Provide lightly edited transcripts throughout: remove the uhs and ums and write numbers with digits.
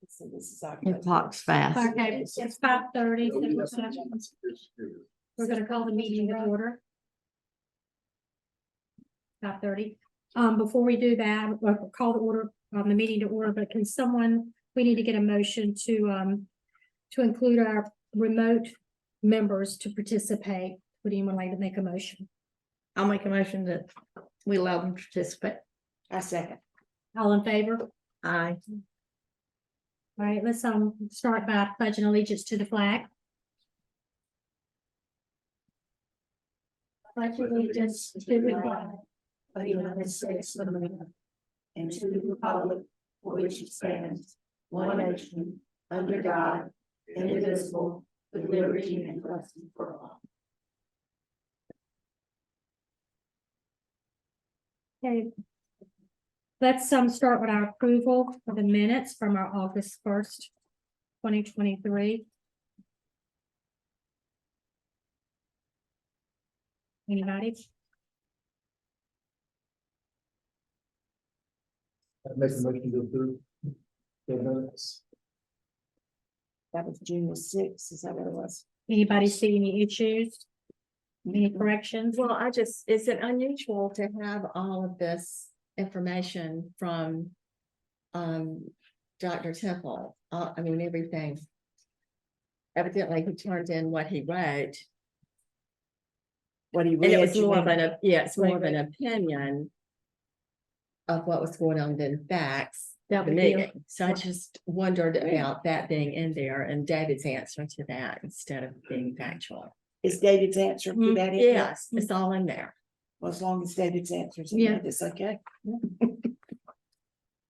So this is our. Your clock's fast. Okay, it's 5:30. We're gonna call the meeting to order. 5:30. Before we do that, we'll call the meeting to order, but we need to get a motion to include our remote members to participate. Would anyone like to make a motion? I'll make a motion that we allow them to participate. I second. All in favor? Aye. All right, let's start by pledging allegiance to the flag. Pledge allegiance to the flag Of the United States of America, and to the republic for which it stands, one nation, under God, indivisible, with liberty and justice for all. Okay. Let's start with our approval of the minutes from our August 1st, 2023. Anybody? I make a motion to approve the minutes. That was June the 6th, is that what it was? Anybody see any issues? Any corrections? Well, is it unusual to have all of this information from Dr. Temple? I mean, everything. Evidently, he turned in what he wrote. What he And it was read, more of you an, it's more of an opinion of what was going on than facts. That The would be- meeting. So I just wondered about that being in there and David's answer to that instead of being factual. Is David's answer to that? in there? Yes, it's all in there. Well, as long as David's answers, Yeah. it's okay.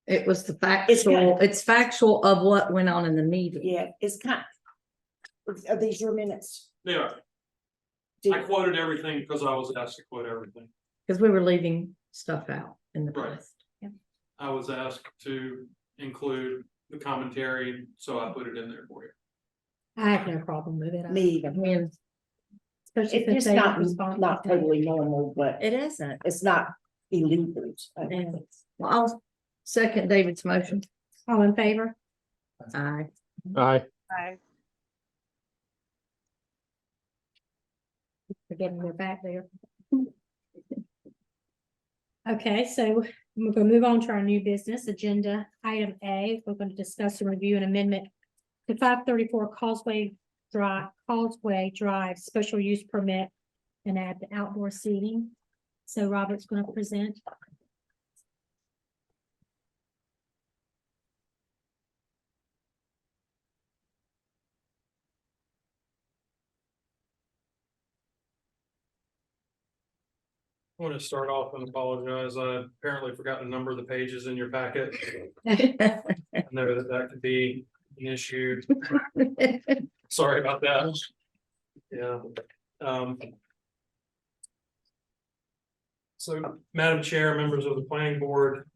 It was the It's factual, good. it's factual of what went on in the meeting. Yeah, it's are these your minutes? Yeah, I quoted everything because I was asked to quote everything. Because we were leaving stuff out in the Right. past. I was asked to include the commentary, so I put it in there for you. I have no problem with it. Me either. I mean, Especially It's since just they not, respond. not totally normal, but It isn't. it's not illegal. well, I'll second David's motion. All in favor? Aye. Aye. Forgetting we're back there. Okay, so we're gonna move on to our new business agenda. Item A, we're going to discuss and review an amendment to 534 Causeway Drive special use permit and add the outdoor seating. So Robert's going to present. I want to start off and apologize. I apparently forgot to number the pages in your packet. I know that could be an issue. Sorry about that. Yeah. So, Madam Chair, members of the planning board,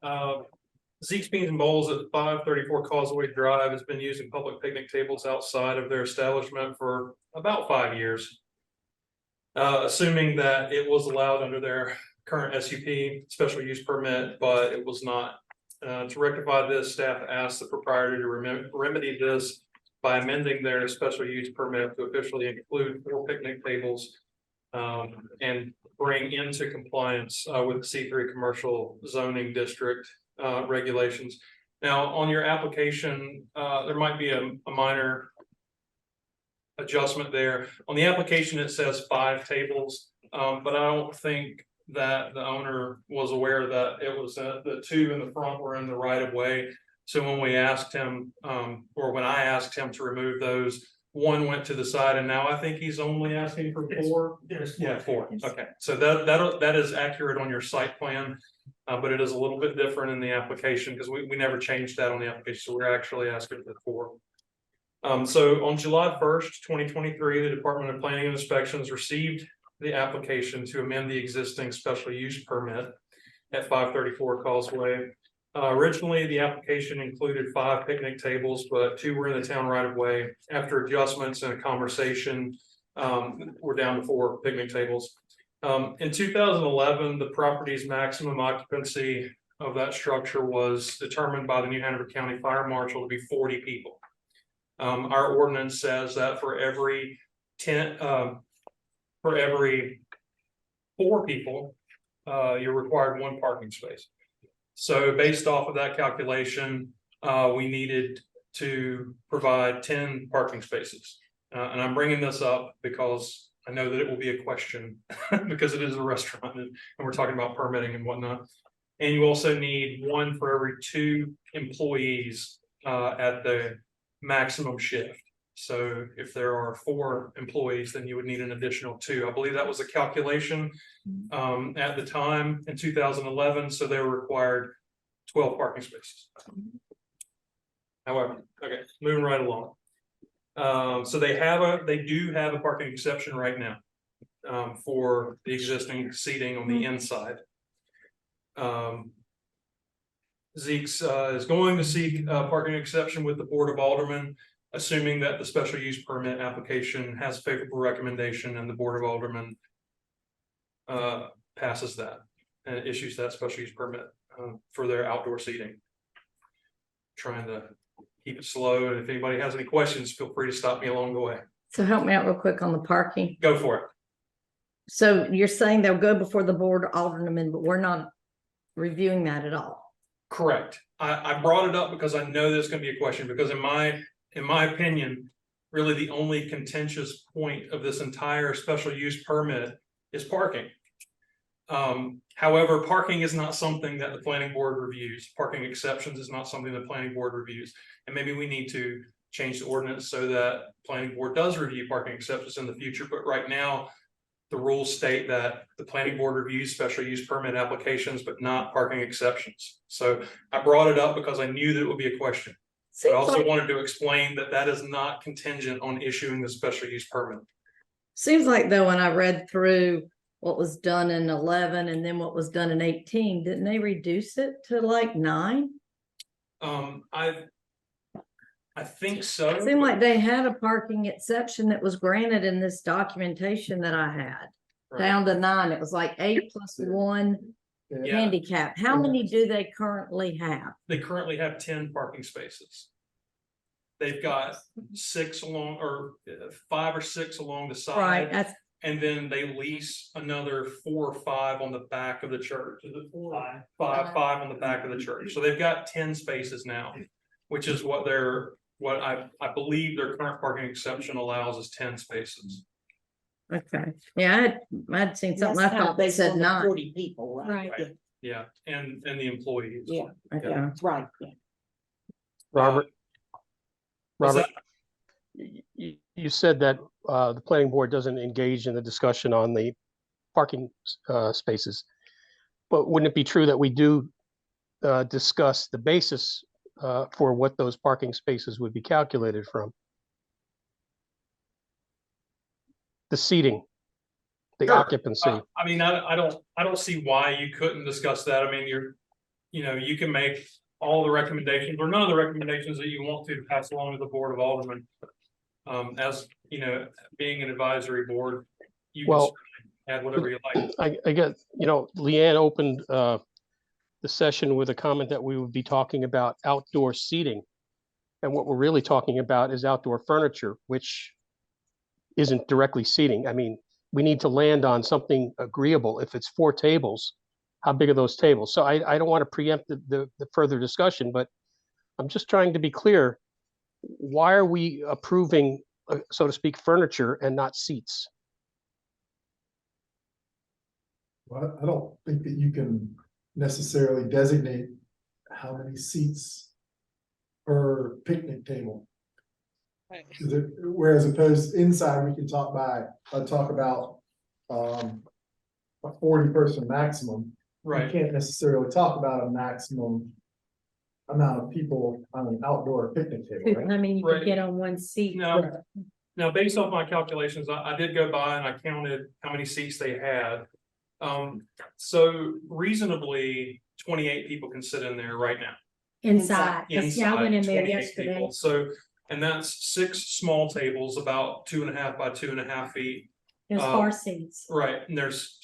Zeke's Beans and Bowls at 534 Causeway Drive has been using public picnic tables outside of their establishment for about 5 years. Assuming that it was allowed under their current SUP special use permit, but it was not. To rectify this, staff asked the proprietor to remedy this by amending their special use permit to officially include 4 picnic tables and bring into compliance with the C3 commercial zoning district regulations. Now, on your application, there might be a minor adjustment there. On the application, it says 5 tables, but I don't think that the owner was aware that it was the 2 in the front were in the right of way. So when we asked him, or when I asked him to remove those, 1 went to the side, and now I think he's only asking for 4. Yeah, 4. Okay, so that is accurate on your site plan, but it is a little bit different in the application because we never changed that on the application. So we're actually asking for 4. So on July 1st, 2023, the Department of Planning and Inspections received the application to amend the existing special use permit at 534 Causeway. Originally, the application included 5 picnic tables, but 2 were in the town right of way. After adjustments and a conversation, we're down to 4 picnic tables. In 2011, the property's maximum occupancy of that structure was determined by the New Hanover County Fire Marshal to be 40 people. Our ordinance says that for every 4 people, you're required 1 parking space. So based off of that calculation, we needed to provide 10 parking spaces. And I'm bringing this up because I know that it will be a question because it is a restaurant and we're talking about permitting and whatnot. And you also need 1 for every 2 employees at the maximum shift. So if there are 4 employees, then you would need an additional 2. I believe that was a calculation at the time in 2011. So they were required 12 parking spaces. However, okay, moving right along. So they do have a parking exception right now for the existing seating on the inside. Zeke's is going to seek a parking exception with the Board of Aldermen, assuming that the special use permit application has a favorable recommendation and the Board of Aldermen passes that and issues that special use permit for their outdoor seating. Trying to keep it slow, and if anybody has any questions, feel free to stop me along the way. So help me out real quick on the parking. Go for it. So you're saying they'll go before the board of aldermen, but we're not reviewing that at all. Correct. I brought it up because I know there's going to be a question, because in my opinion, really the only contentious point of this entire special use permit is parking. However, parking is not something that the planning board reviews. Parking exceptions is not something the planning board reviews. And maybe we need to change the ordinance so that planning board does review parking exceptions in the future. But right now, the rules state that the planning board reviews special use permit applications, but not parking exceptions. So I brought it up because I knew that it would be a question. But I also wanted to explain that that is not contingent on issuing the special use permit. Seems like though, when I read through what was done in 11 and then what was done in 18, didn't they reduce it to like 9? I think so. It seemed like they had a parking exception that was granted in this documentation that I had. Right. Down to 9. It was like 8 plus 1 Yeah. handicap. How many do they currently have? They currently have 10 parking spaces. They've got 6 along, or 5 or 6 along the side. Right. That's And then they lease another 4 or 5 on the back of the church. Is it 4? 5 on the back of the church. So they've got 10 spaces now, which is what I believe their current parking exception allows is 10 spaces. okay. Yeah, I'd seen something. I thought they said 9. 40 people, right? Right. Yeah, and the employees. Yeah, Okay. that's right. Yeah. Robert, Was Robert, you said that the planning board doesn't engage in the discussion on the parking spaces. But wouldn't it be true that we do discuss the basis for what those parking spaces would be calculated from? The seating, the Sure. occupancy. I mean, I don't see why you couldn't discuss that. I mean, you can make all the recommendations or none of the recommendations that you want to pass along to the Board of Aldermen. As you know, being an advisory board, you Well, can add whatever you like. I get, Leanne opened the session with a comment that we would be talking about outdoor seating. And what we're really talking about is outdoor furniture, which isn't directly seating. I mean, we need to land on something agreeable. If it's 4 tables, how big are those tables? So I don't want to preempt the further discussion, but I'm just trying to be clear. Why are we approving, so to speak, furniture and not seats? Well, I don't think that you can necessarily designate how many seats per picnic table. Whereas opposed inside, we can talk about a 40-person maximum. Right. You can't necessarily talk about a maximum amount of people on an outdoor picnic table, right? I mean, you Right. could get on one seat. Now, based off my calculations, I did go by and I counted how many seats they had. So reasonably 28 people can sit in there right now. Inside. 'Cause, yeah, I went in there 28 yesterday. people. So, and that's 6 small tables, about 2.5 by 2.5 feet. There's bar seats. Right, and there's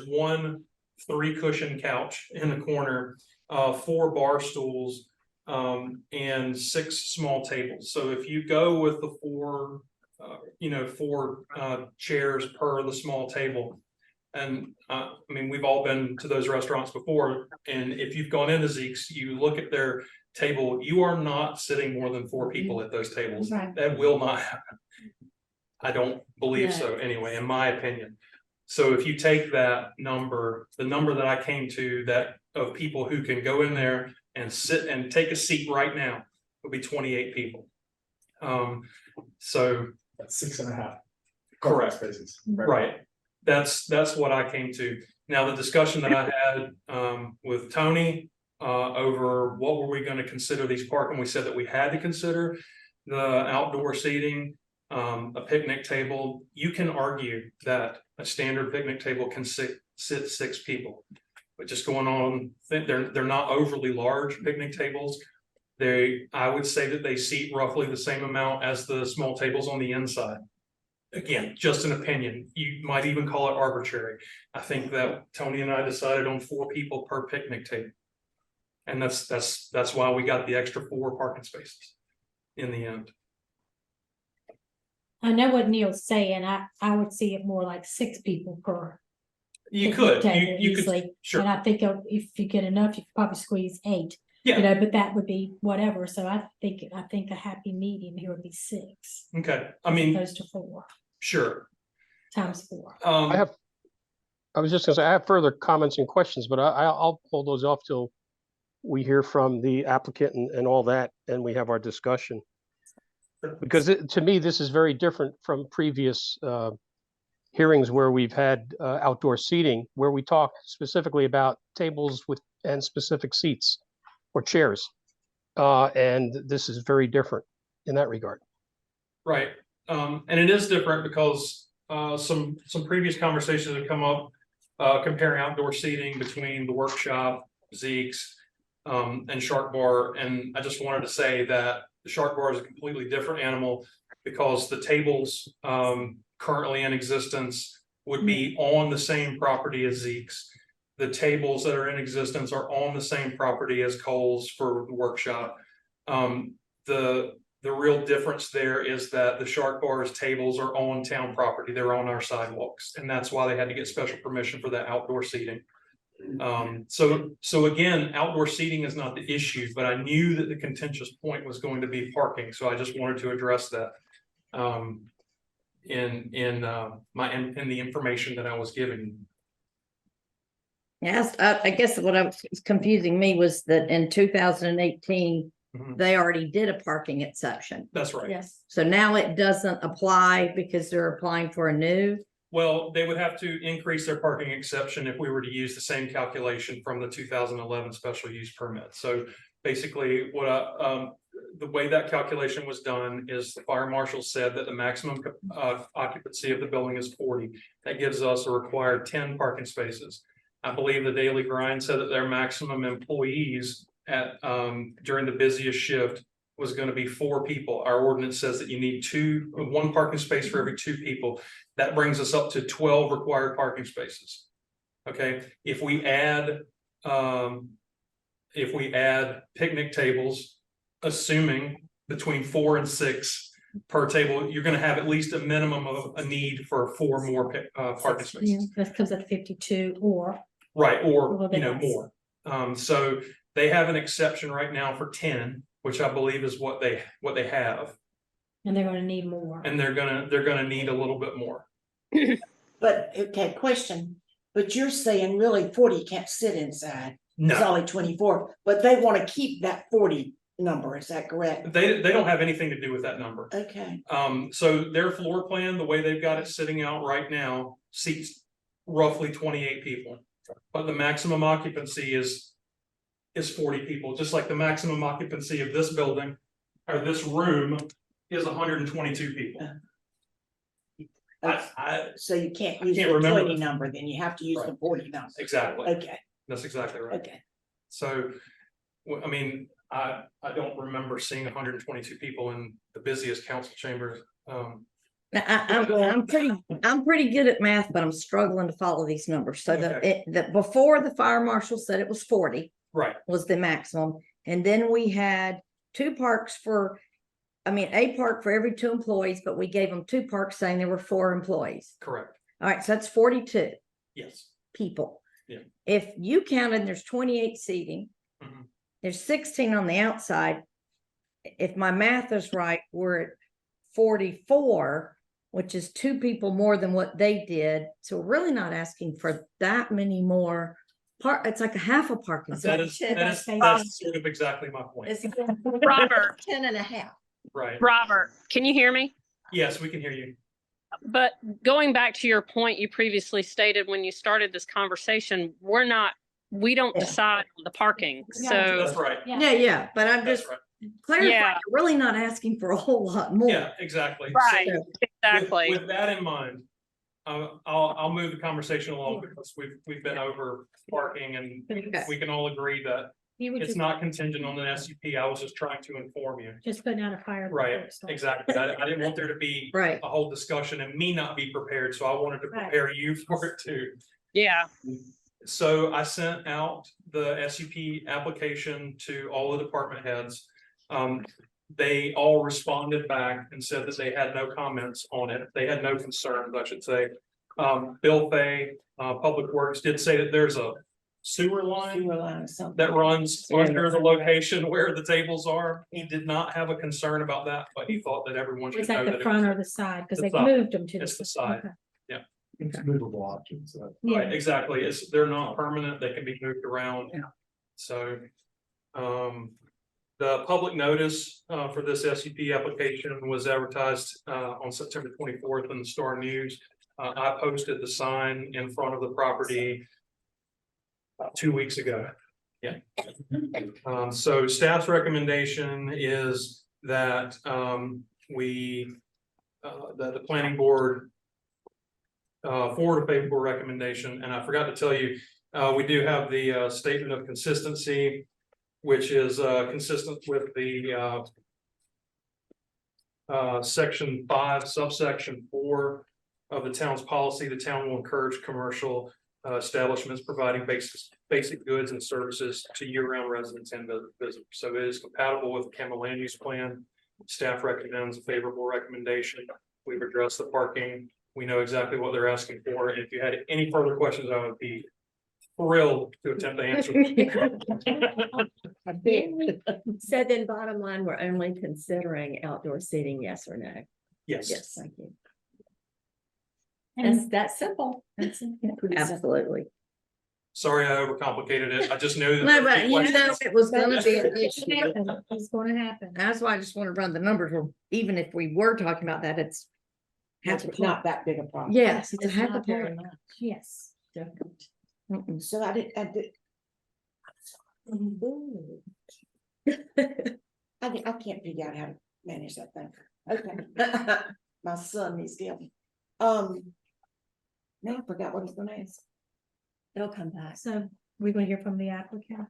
one 3 cushion couch in the corner, 4 bar stools, and 6 small tables. So if you go with the 4, 4 chairs per the small table. And I mean, we've all been to those restaurants before, and if you've gone into Zeke's, you look at their table, you are not sitting more than 4 people at those tables. Right. That will not happen. I don't believe so anyway, in my opinion. So if you take that number, the number that I came to, that of people who can go in there and sit and take a seat right now, would be 28 people. So That's 6.5. Correct. Spaces. right, that's what I came to. Now, the discussion that I had with Tony over what were we going to consider these parking, we said that we had to consider the outdoor seating, a picnic table. You can argue that a standard picnic table can sit 6 people, but just going on, they're not overly large picnic tables. I would say that they seat roughly the same amount as the small tables on the inside. Again, just an opinion. You might even call it arbitrary. I think that Tony and I decided on 4 people per picnic table. And that's why we got the extra 4 parking spaces in the end. I know what Neil's saying. I would see it more like 6 people per. You picnic could, table you could, easily. sure. And I think if you get enough, you could probably squeeze 8. Yeah. You know, but that would be whatever. So I think a happy medium here would be 6. Okay, I mean, Opposed to 4 sure. times 4. I was just gonna say, I have further comments and questions, but I'll hold those off till we hear from the applicant and all that, and we have our discussion. Because to me, this is very different from previous hearings where we've had outdoor seating, where we talk specifically about tables and specific seats or chairs. And this is very different in that regard. Right, and it is different because some previous conversations have come up comparing outdoor seating between the workshop, Zeke's, and Shark Bar. And I just wanted to say that the Shark Bar is a completely different animal because the tables currently in existence would be on the same property as Zeke's. The tables that are in existence are on the same property as Cole's for the workshop. The real difference there is that the Shark Bar's tables are on town property. They're on our sidewalks, and that's why they had to get special permission for that outdoor seating. So again, outdoor seating is not the issue, but I knew that the contentious point was going to be parking, so I just wanted to address that in the information that I was giving. Yes, I guess what was confusing me was that in 2018, they already did a parking exception. That's right. Yes. So now it doesn't apply because they're applying for a new. Well, they would have to increase their parking exception if we were to use the same calculation from the 2011 special use permit. So basically the way that calculation was done is the fire marshal said that the maximum occupancy of the building is 40. That gives us a required 10 parking spaces. I believe the Daily Grind said that their maximum employees at during the busiest shift was going to be 4 people. Our ordinance says that you need 1 parking space for every 2 people. That brings us up to 12 required parking spaces. Okay, if we add picnic tables, assuming between 4 and 6 per table, you're going to have at least a minimum of a need for 4 more parking spaces. Yeah, that comes at 52 or. Right, or little bit more. So they have an exception right now for 10, which I believe is what they have, And they're gonna need more. and they're gonna need a little bit more. But, okay, question, but you're saying really 40 can't sit inside, it's No, only 24, but they want to keep that 40 number, is that correct? they don't have anything to do with that number. Okay, So their floor plan, the way they've got it sitting out right now, seats roughly 28 people. But the maximum occupancy is 40 people, just like the maximum occupancy of this building or this room is 122 people. so you can't use can't the remember 20 the- number, then you have to use the 40 number. Exactly, Okay, that's exactly right. okay. So, I mean, I don't remember seeing 122 people in the busiest council chambers I'm pretty good at math, but I'm struggling to follow these numbers. So before the fire marshal said it was 40 Right, was the maximum. And then we had a park for every 2 employees, but we gave them 2 parks saying there were 4 employees. correct. All right, so that's 42 Yes. people. Yeah. If you counted, there's 28 seating. Mhm. There's 16 on the outside. If my math is right, we're at 44, which is 2 people more than what they did. So we're really not asking for that many more it's like a half a parking That spot. is sort of exactly my point. It's Robert, 10.5. Right. Robert, can you hear me? Yes, we can hear you. But going back to your point you previously stated when you started this conversation, we don't Yeah. decide on the parking. Yeah. So That's right. Yeah, but I'm That's just right. clarifying, Yeah. you're really not asking for a whole lot more. Yeah, exactly. Right. So exactly. with that in mind, I'll move the conversation along because we've been over parking and Okay. we can all agree that You were it's just, not contingent on an SUP. I was just trying to inform you. just putting out a fire. before Right, it started. exactly. I didn't want there to be Right. a whole discussion and me not be prepared, so I wanted to Right. prepare you for it too. Yeah. So I sent out the SUP application to all the department heads. They all responded back and said that they had no comments on it. They had no concerns, I should say. Bill Fay, Public Works did say that there's a sewer line that runs under the location where the tables are. He did not have a concern about that, but he thought that everyone should Was know that that the it front was. or the side? Because The they side. moved them to the. It's the side. Okay. It's movable options. Right, Yeah, exactly. They're not permanent. They can be moved around. Yeah. So, the public notice, for this SUP application was advertised, on September 24th in the Star News. I posted the sign in front of the property about 2 weeks ago. Yeah. So staff's recommendation is that, that the planning board forward a favorable recommendation, and I forgot to tell you, we do have the statement of consistency, which is consistent with the section 5, subsection 4 of the town's policy. The town will encourage commercial establishments providing basic goods and services to year-round residents and visitors. So it is compatible with the Campbell Land Use Plan. Staff recommends a favorable recommendation. We've addressed the parking. We know exactly what they're asking for. And if you had any further questions, I would be thrilled to attempt to answer them. So then bottom line, we're only considering outdoor seating, yes or no? Yes. Yes, thank you. and That's that simple. That's pretty simple. Absolutely. Sorry, I overcomplicated it. I just knew. that No, there but would be you know, questions. it was gonna be an issue. it's gonna happen. That's why I just want to run the numbers. Well, even if we were talking about that, it's half a Not that big a problem. Yes, it's a half a not very part. much. Yes. Different. Mm-mm. So I did. I can't figure out how to manage that thing. Okay. My son needs to help me. Now I forgot what I was gonna ask. It'll come back. So we're gonna hear from the applicant.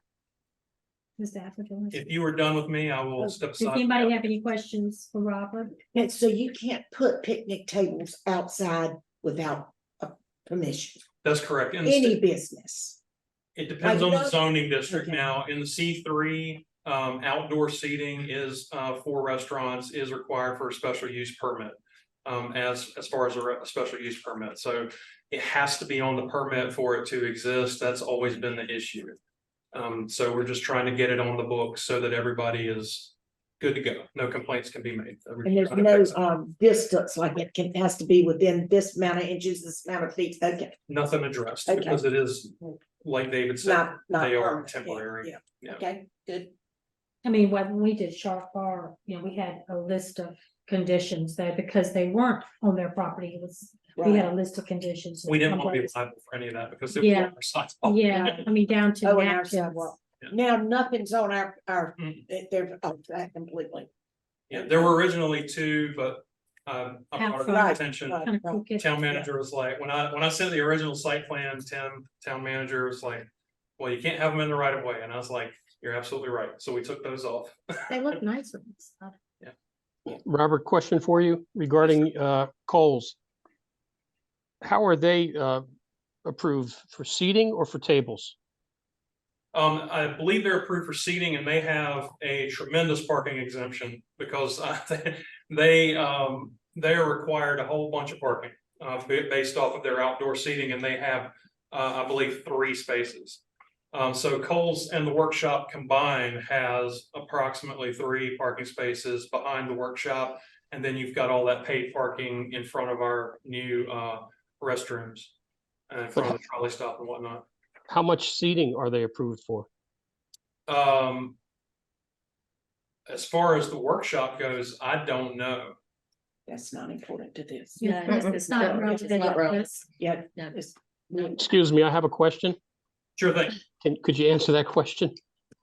Who's the applicant? If you were done with me, I will step Does aside. anybody have any questions for Robert? And so you can't put picnic tables outside without a permission, That's correct. In the any business. It depends Like on the those- zoning district Okay. now. In the C3, outdoor seating is for restaurants is required for a special use permit. As far as a special use permit, so it has to be on the permit for it to exist. That's always been the issue. So we're just trying to get it on the books so that everybody is good to go. No complaints can be made. So we're And there's trying to fix it. no distance, like has to be within this amount of inches, this amount of feet, okay. Nothing addressed Okay. because it is, like David said, Not they are permanent, yeah, temporary. yeah. Yeah. Okay, good. I mean, when we did Sharp Bar, we had a list of conditions there because they weren't on their property. It was, we had a list of conditions. We didn't want to be liable for any of that because it Yeah. was our site. Yeah, I mean, down to Oh, and our napkins. sidewalk. Now, nothing's on our, Mm. they're, that completely. Yeah, there were originally 2, but a part of the Right, attention. Kind of crooked. Town manager was like, when I sent the original site plan, town manager was like, well, you can't have them in the right of way. And I was like, you're absolutely right. So we took those off. They look nicer. Robert, question for you regarding Kohl's. How are they approved, for seating or for tables? I believe they're approved for seating, and they have a tremendous parking exemption because they are required a whole bunch of parking based off of their outdoor seating, and they have I believe 3 spaces. So Kohl's and the workshop combined has approximately 3 parking spaces behind the workshop, and then you've got all that paid parking in front of our new restrooms and in front of the trolley stop and whatnot. How much seating are they approved for? As far as the workshop goes, I don't know. That's not important to this. Yeah, it's not relevant. Yeah, No. Excuse me, I have a question. Sure thing. Could you answer that question?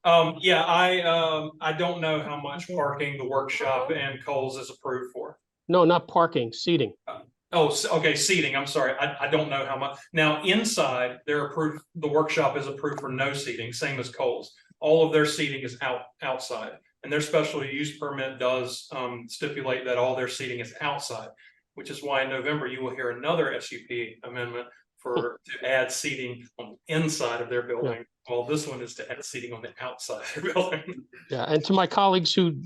Yeah, I don't know how much parking the workshop and Kohl's is approved for. No, not parking, seating. Oh, okay, seating, I'm sorry, I don't know how much. Now, inside, they're approved, the workshop is approved for no seating, same as Kohl's. All of their seating is outside, and their special use permit does stipulate that all their seating is outside, which is why in November you will hear another SUP amendment to add seating on the inside of their building. Well, this one is to add seating on the outside of the building. Yeah, and to my colleagues who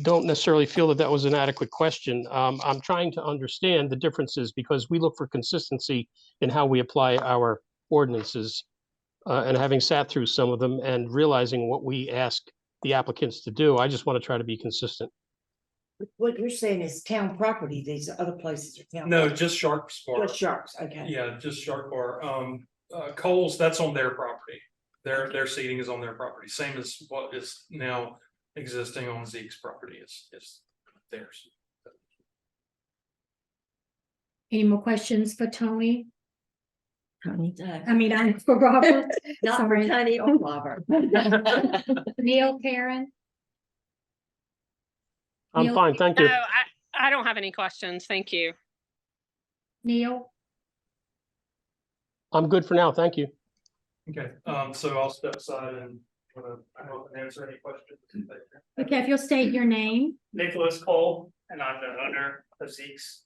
don't necessarily feel that that was an adequate question, I'm trying to understand the differences because we look for consistency in how we apply our ordinances. And having sat through some of them and realizing what we ask the applicants to do, I just want to try to be consistent. what you're saying is town property, these other places are town. No, property. just Sharks Bar. Just Sharks, okay. Yeah, just Shark Bar. Kohl's, that's on their property. Their seating is on their property, same as what is now existing on Zeke's property is theirs. Any more questions for Tony? Tony. I'm for Robert. Not for Sorry. Tony or Robert. Neil, Karen, I'm Neil- fine, thank No, you. I don't have any questions. Thank you. Neil, I'm good for now, thank you. Okay, so I'll step aside and I hope and answer any questions. okay, if you'll state your name. Nicholas Cole, and I'm the owner of Zeke's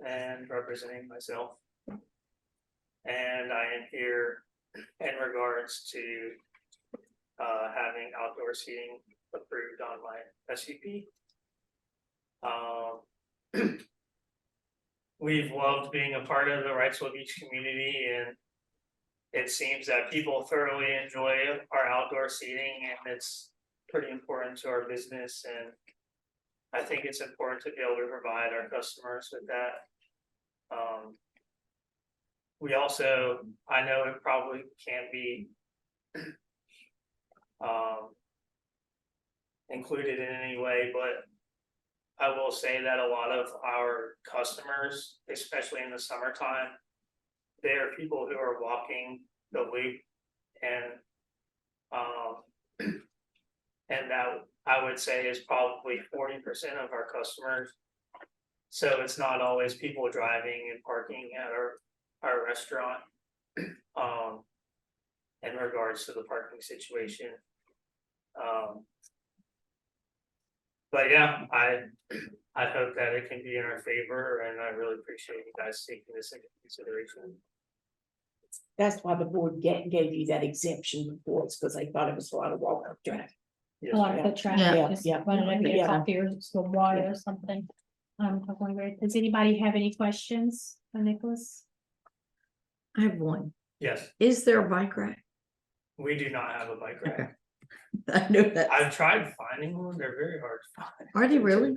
and representing myself. And I am here in regards to having outdoor seating approved on my SUP. We've loved being a part of the Wrightsville Beach community, and it seems that people thoroughly enjoy our outdoor seating, and it's pretty important to our business, and I think it's important to be able to provide our customers with that. We also, I know it probably can be included in any way, but I will say that a lot of our customers, especially in the summertime, they are people who are walking the loop, and that I would say is probably 40% of our customers. So it's not always people driving and parking at our restaurant in regards to the parking situation. But yeah, I hope that it can be in our favor, and I really appreciate you guys taking this into consideration. That's why the board gave you that exemption before, it's because they thought it was a lot of walk up traffic. A lot of foot traffic. Yeah, Just yeah. wanted to get Yeah. coffee or some water or something. Does anybody have any questions for Nicholas? I have one. Yes, Is there a bike rack? we do not have a bike rack. Okay. I know that. I've tried finding one, they're very hard to find. Are they really?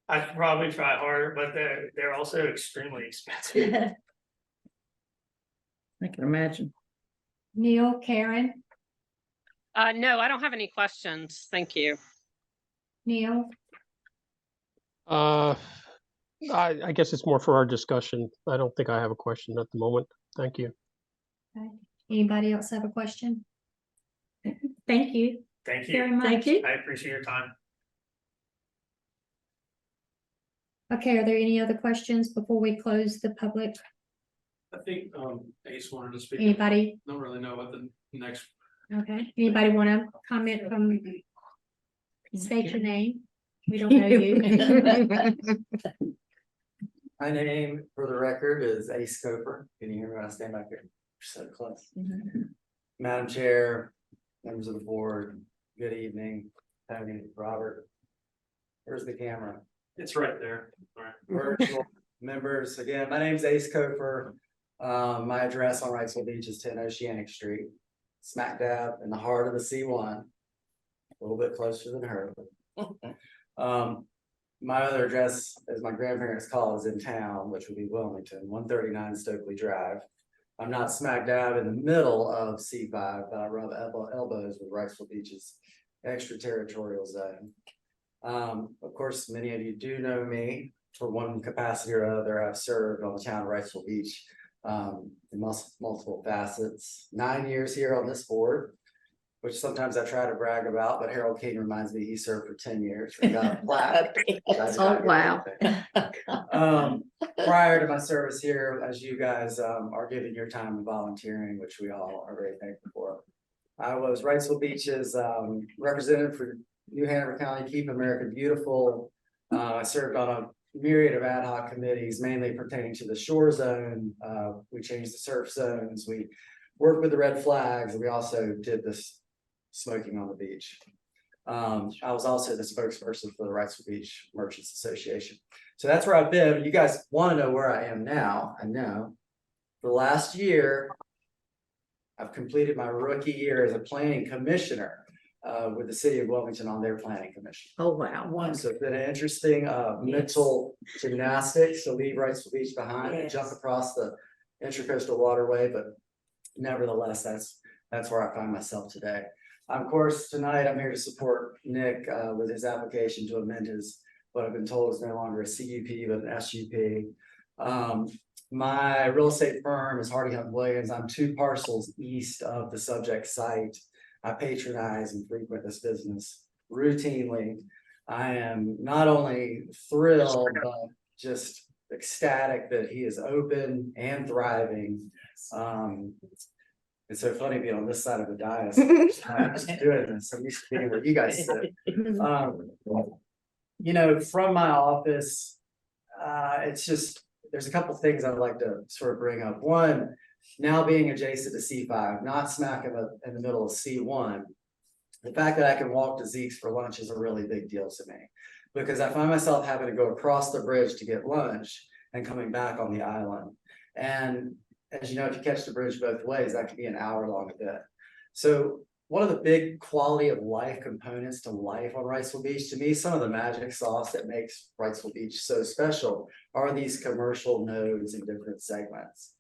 I could probably try harder, but they're also extremely expensive. I can imagine. Neil, Karen, No, I don't have any questions. Thank you. Neil, I guess it's more for our discussion. I don't think I have a question at the moment. Thank you. anybody else have a question? Thank you Thank very you, much. Thank you. I appreciate your time. Okay, are there any other questions before we close the public? I think Ace wanted to speak. Anybody? Don't really know what the next. Okay, anybody want to comment from, state your name? We don't know you. My name, for the record, is Ace Coper. Can you hear me when I stand back here? You're so close. Madam Chair, members of the board, good evening. Tony, Robert. Where's the camera? It's right there. All right. Virtual members, again, my name's Ace Coper. My address on Wrightsville Beach is 10 Oceanic Street, smack dab in the heart of the C1. A little bit closer than her. My other address, as my grandparents call it, is in town, which would be Wilmington, 139 Stokely Drive. I'm not smack dab in the middle of C5, but I rub elbows with Wrightsville Beach's extraterritorial zone. Of course, many of you do know me. For one capacity or other, I've served on the town of Wrightsville Beach in multiple facets. 9 years here on this board, which sometimes I try to brag about, but Harold King reminds me he served for 10 years. We got a plaque. Oh, wow. Prior to my service here, as you guys are giving your time and volunteering, which we all are very thankful for. I was Wrightsville Beach's representative for New Hanover County, Keep America Beautiful. I served on a myriad of ad hoc committees, mainly pertaining to the shore zone. We changed the surf zones. We worked with the red flags. And we also did this smoking on the beach. I was also the spokesperson for the Wrightsville Beach Merchants Association. So that's where I've been. You guys want to know where I am now? I know. For the last year, I've completed my rookie year as a planning commissioner with the city of Wilmington on their planning commission. Oh, wow. So it's been an interesting mental gymnastics to leave Wrightsville Beach behind and Yes. jump across the Intracoastal Waterway, but nevertheless, that's where I find myself today. Of course, tonight I'm here to support Nick with his application to amend his, what I've been told is no longer a CUP, but an SUP. My real estate firm is Hardy Hunt Williams. I'm 2 parcels east of the subject site. I patronize and frequent this business routinely. I am not only thrilled, but just ecstatic that he is open and thriving. It's so funny being on this side of the dais. I'm just doing this. I'm used to being where you guys sit. You know, from my office, it's just, there's a couple things I'd like to sort of bring up. One, now being adjacent to C5, not smack in the middle of C1, the fact that I can walk to Zeke's for lunch is a really big deal to me, because I find myself having to go across the bridge to get lunch and coming back on the island. And as you know, if you catch the bridge both ways, that can be an hour-long event. So one of the big quality of life components to life on Wrightsville Beach, to me, some of the magic sauce that makes Wrightsville Beach so special are these commercial nodes in different segments.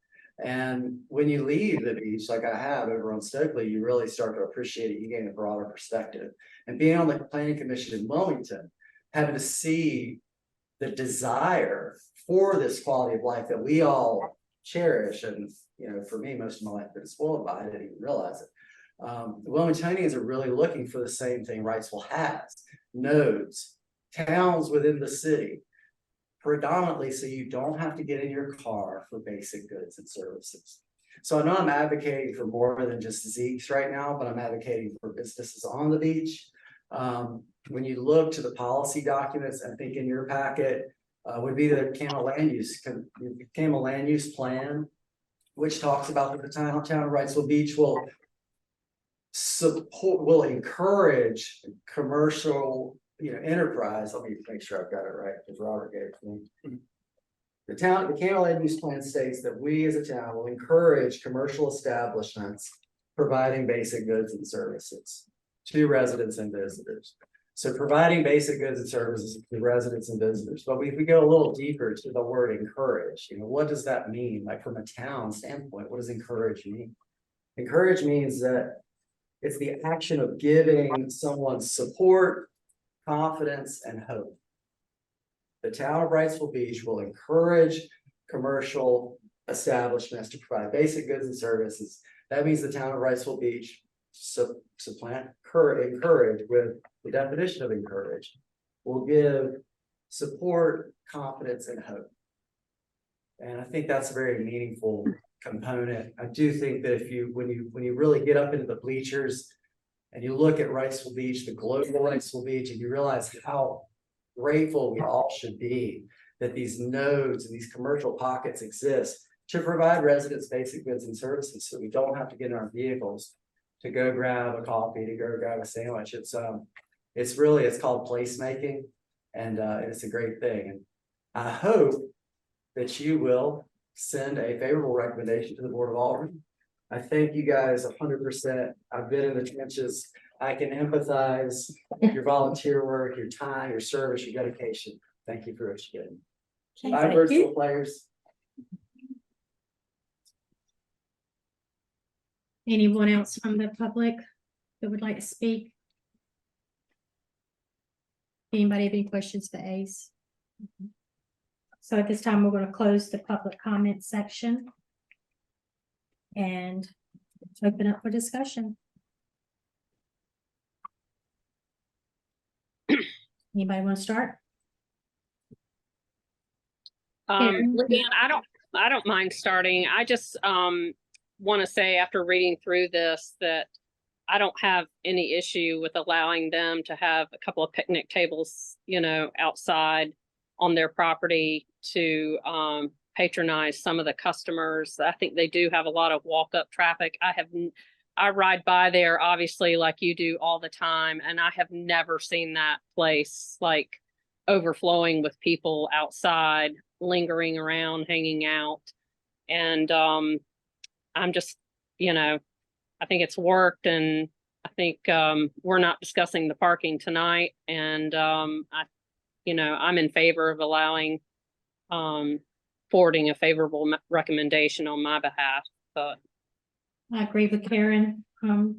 And when you leave the beach, like I have over on Stokely, you really start to appreciate it. You gain a broader perspective. And being on the planning commission in Wilmington, having to see the desire for this quality of life that we all cherish. And, you know, for me, most of my life I've been spoiled by it. I didn't even realize it. The Wilmingtonians are really looking for the same thing Wrightsville has: nodes, towns within the city, predominantly so you don't have to get in your car for basic goods and services. So I know I'm advocating for more than just Zeke's right now, but I'm advocating for businesses on the beach. When you look to the policy documents, I think in your packet would be the Camel land use plan, which talks about that the town of Wrightsville Beach will encourage commercial, enterprise. Let me make sure I've got it right, because Robert gave it to me. The Camel land use plan states that we as a town will encourage commercial establishments providing basic goods and services to residents and visitors. So providing basic goods and services to residents and visitors. But if we go a little deeper to the word encourage, what does that mean? Like from a town standpoint, what does encourage mean? Encourage means that it's the action of giving someone support, confidence, and hope. The town of Wrightsville Beach will encourage commercial establishments to provide basic goods and services. That means the town of Wrightsville Beach encourage with the definition of encourage will give support, confidence, and hope. And I think that's a very meaningful component. I do think that when you really get up into the bleachers and you look at Wrightsville Beach, the global Wrightsville Beach, and you realize how grateful we all should be that these nodes and these commercial pockets exist to provide residents basic goods and services, so we don't have to get in our vehicles to go grab a coffee, to go grab a sandwich. It's really, it's called placemaking, and it's a great thing. And I hope that you will send a favorable recommendation to the Board of Aldermen. I thank you guys 100%. I've been in the trenches. I can empathize with your volunteer work, your time, your service, your dedication. Thank you for what you did. Okay, Bye, thank virtual you. players. Anyone else from the public that would like to speak? Anybody have any questions for Ace? So at this time, we're going to close the public comment section and open up for discussion. Anybody want to start? Karen? Leanne, I don't mind starting. I just want to say, after reading through this, that I don't have any issue with allowing them to have a couple of picnic tables, you know, outside on their property to patronize some of the customers. I think they do have a lot of walk-up traffic. I ride by there, obviously, like you do all the time, and I have never seen that place like overflowing with people outside, lingering around, hanging out. And I'm just, you know, I think it's worked, and I think we're not discussing the parking tonight. And I'm in favor of allowing forwarding a favorable recommendation on my behalf. But I agree with Karen. I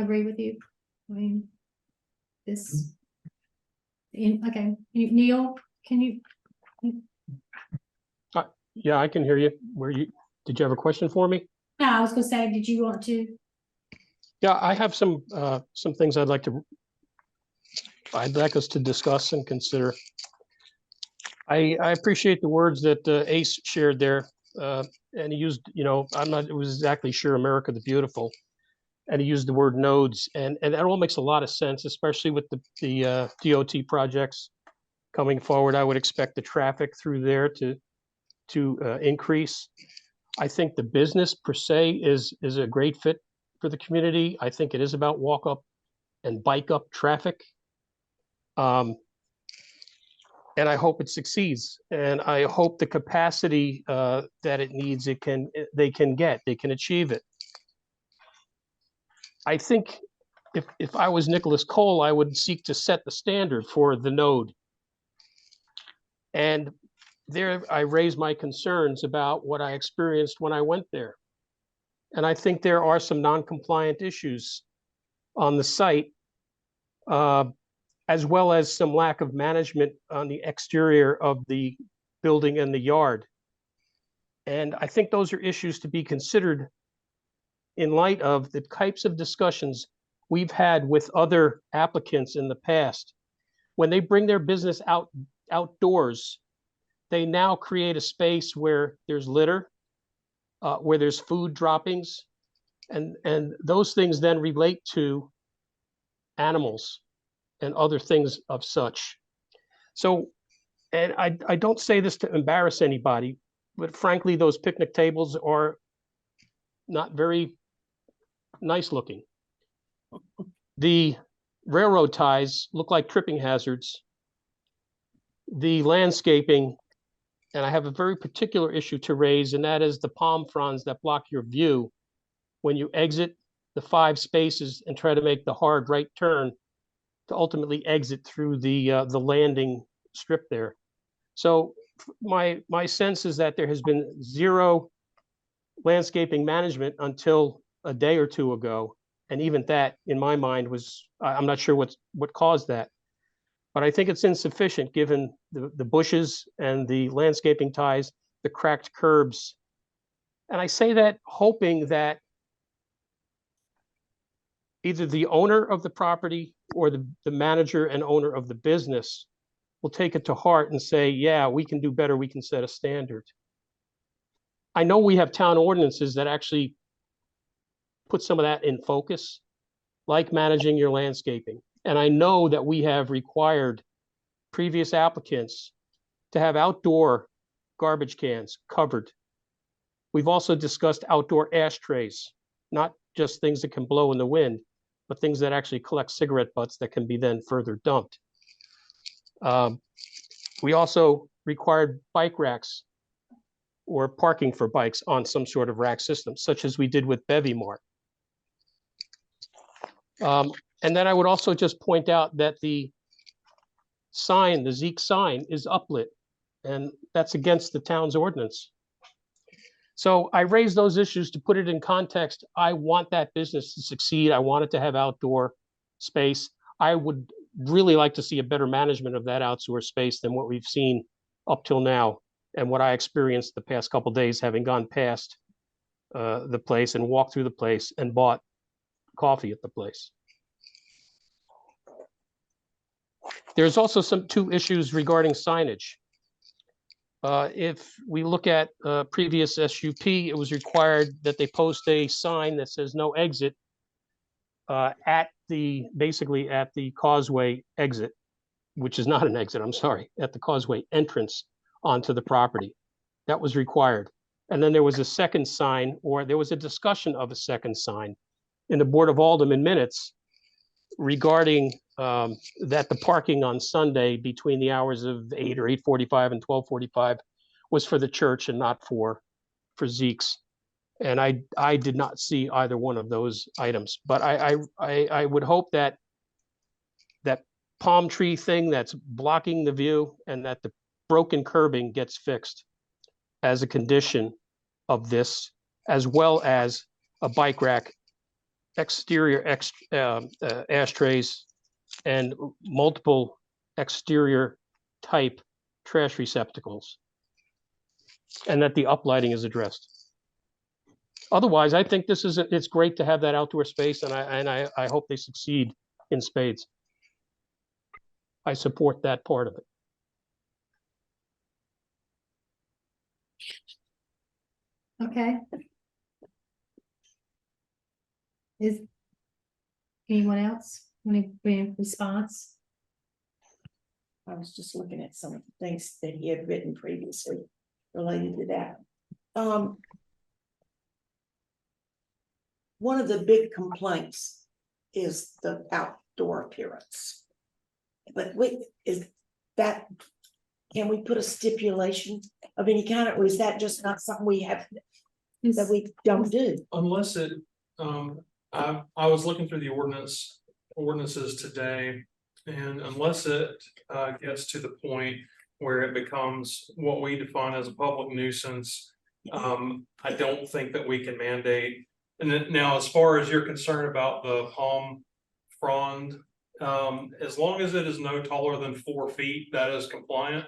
agree with you. I mean, okay, Neil, can you? Yeah, I can hear you. Did you have a question for me? No, I was gonna say, did you want to? Yeah, I have some things I'd like us to discuss and consider. I appreciate the words that Ace shared there, and he used, I'm not exactly sure America the Beautiful, and he used the word nodes, and that all makes a lot of sense, especially with the DOT projects coming forward. I would expect the traffic through there to increase. I think the business per se is a great fit for the community. I think it is about walk up and bike up traffic. And I hope it succeeds. And I hope the capacity that it needs, they can achieve it. I think if I was Nicholas Cole, I would seek to set the standard for the node. And there I raised my concerns about what I experienced when I went there. And I think there are some non-compliant issues on the site, as well as some lack of management on the exterior of the building and the yard. And I think those are issues to be considered in light of the types of discussions we've had with other applicants in the past. When they bring their business outdoors, they now create a space where there's litter, where there's food droppings, and those things then relate to animals and other things of such. So, and I don't say this to embarrass anybody, but frankly, those picnic tables are not very nice looking. The railroad ties look like tripping hazards. The landscaping, and I have a very particular issue to raise, and that is the palm fronds that block your view when you exit the 5 spaces and try to make the hard right turn to ultimately exit through the landing strip there. So my sense is that there has been zero landscaping management until a day or two ago, and even that, in my mind, was I'm not sure what caused that. But I think it's insufficient given the bushes and the landscaping ties, the cracked curbs. And I say that hoping that either the owner of the property or the manager and owner of the business will take it to heart and say, yeah, we can do better. We can set a standard. I know we have town ordinances that actually put some of that in focus, like managing your landscaping. And I know that we have required previous applicants to have outdoor garbage cans covered. We've also discussed outdoor ashtrays, not just things that can blow in the wind, but things that actually collect cigarette butts that can be then further dumped. We also required bike racks or parking for bikes on some sort of rack system, such as we did with Bevy Mart. And then I would also just point out that the sign, the Zeke sign, is uplit, and that's against the town's ordinance. So I raised those issues to put it in context. I want that business to succeed. I want it to have outdoor space. I would really like to see a better management of that outdoor space than what we've seen up till now, and what I experienced the past couple of days, having gone past the place and walked through the place and bought coffee at the place. There's also two issues regarding signage. If we look at previous SUP, it was required that they post a sign that says no exit basically at the Causeway exit, which is not an exit, I'm sorry, at the Causeway entrance onto the property. That was required. And then there was a second sign, or there was a discussion of a second sign in the Board of Aldermen minutes regarding that the parking on Sunday between the hours of 8 or 8:45 and 12:45 was for the church and not for Zeke's. And I did not see either one of those items, but I would hope that that palm tree thing that's blocking the view and that the broken curbing gets fixed as a condition of this, as well as a bike rack, exterior ashtrays, and multiple exterior type trash receptacles, and that the uplighting is addressed. Otherwise, I think it's great to have that outdoor space, and I hope they succeed in spades. I support that part of it. Okay. Is anyone else, any response? I was just looking at some of the things that he had written previously related to that. One of the big complaints is the outdoor appearance. But can we put a stipulation of any kind, or is that just not something we have, that we don't do? Unless it, I was looking through the ordinances today, and unless it gets to the point where it becomes what we define as a public nuisance, I don't think that we can mandate. And then now, as far as you're concerned about the palm frond, as long as it is no taller than 4 feet, that is compliant.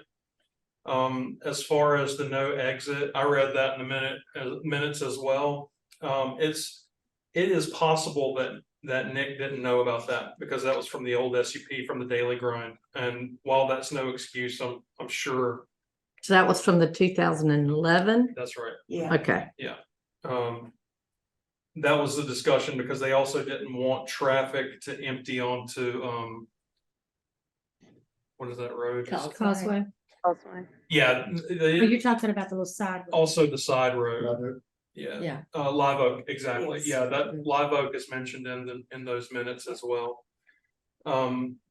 As far as the no exit, I read that in the minutes as well. It is possible that Nick didn't know about that, because that was from the old SUP from the Daily Grind. And while that's no excuse, I'm sure. So that was from the 2011? That's right. Yeah. Okay. Yeah. That was the discussion, because they also didn't want traffic to empty onto, what is that road? Causeway. Yeah. Oh, you're talking about the little side. Also the side road. Yeah. Yeah. Live Oak, exactly. Yes. Yeah, that Live Oak is mentioned in those minutes as well.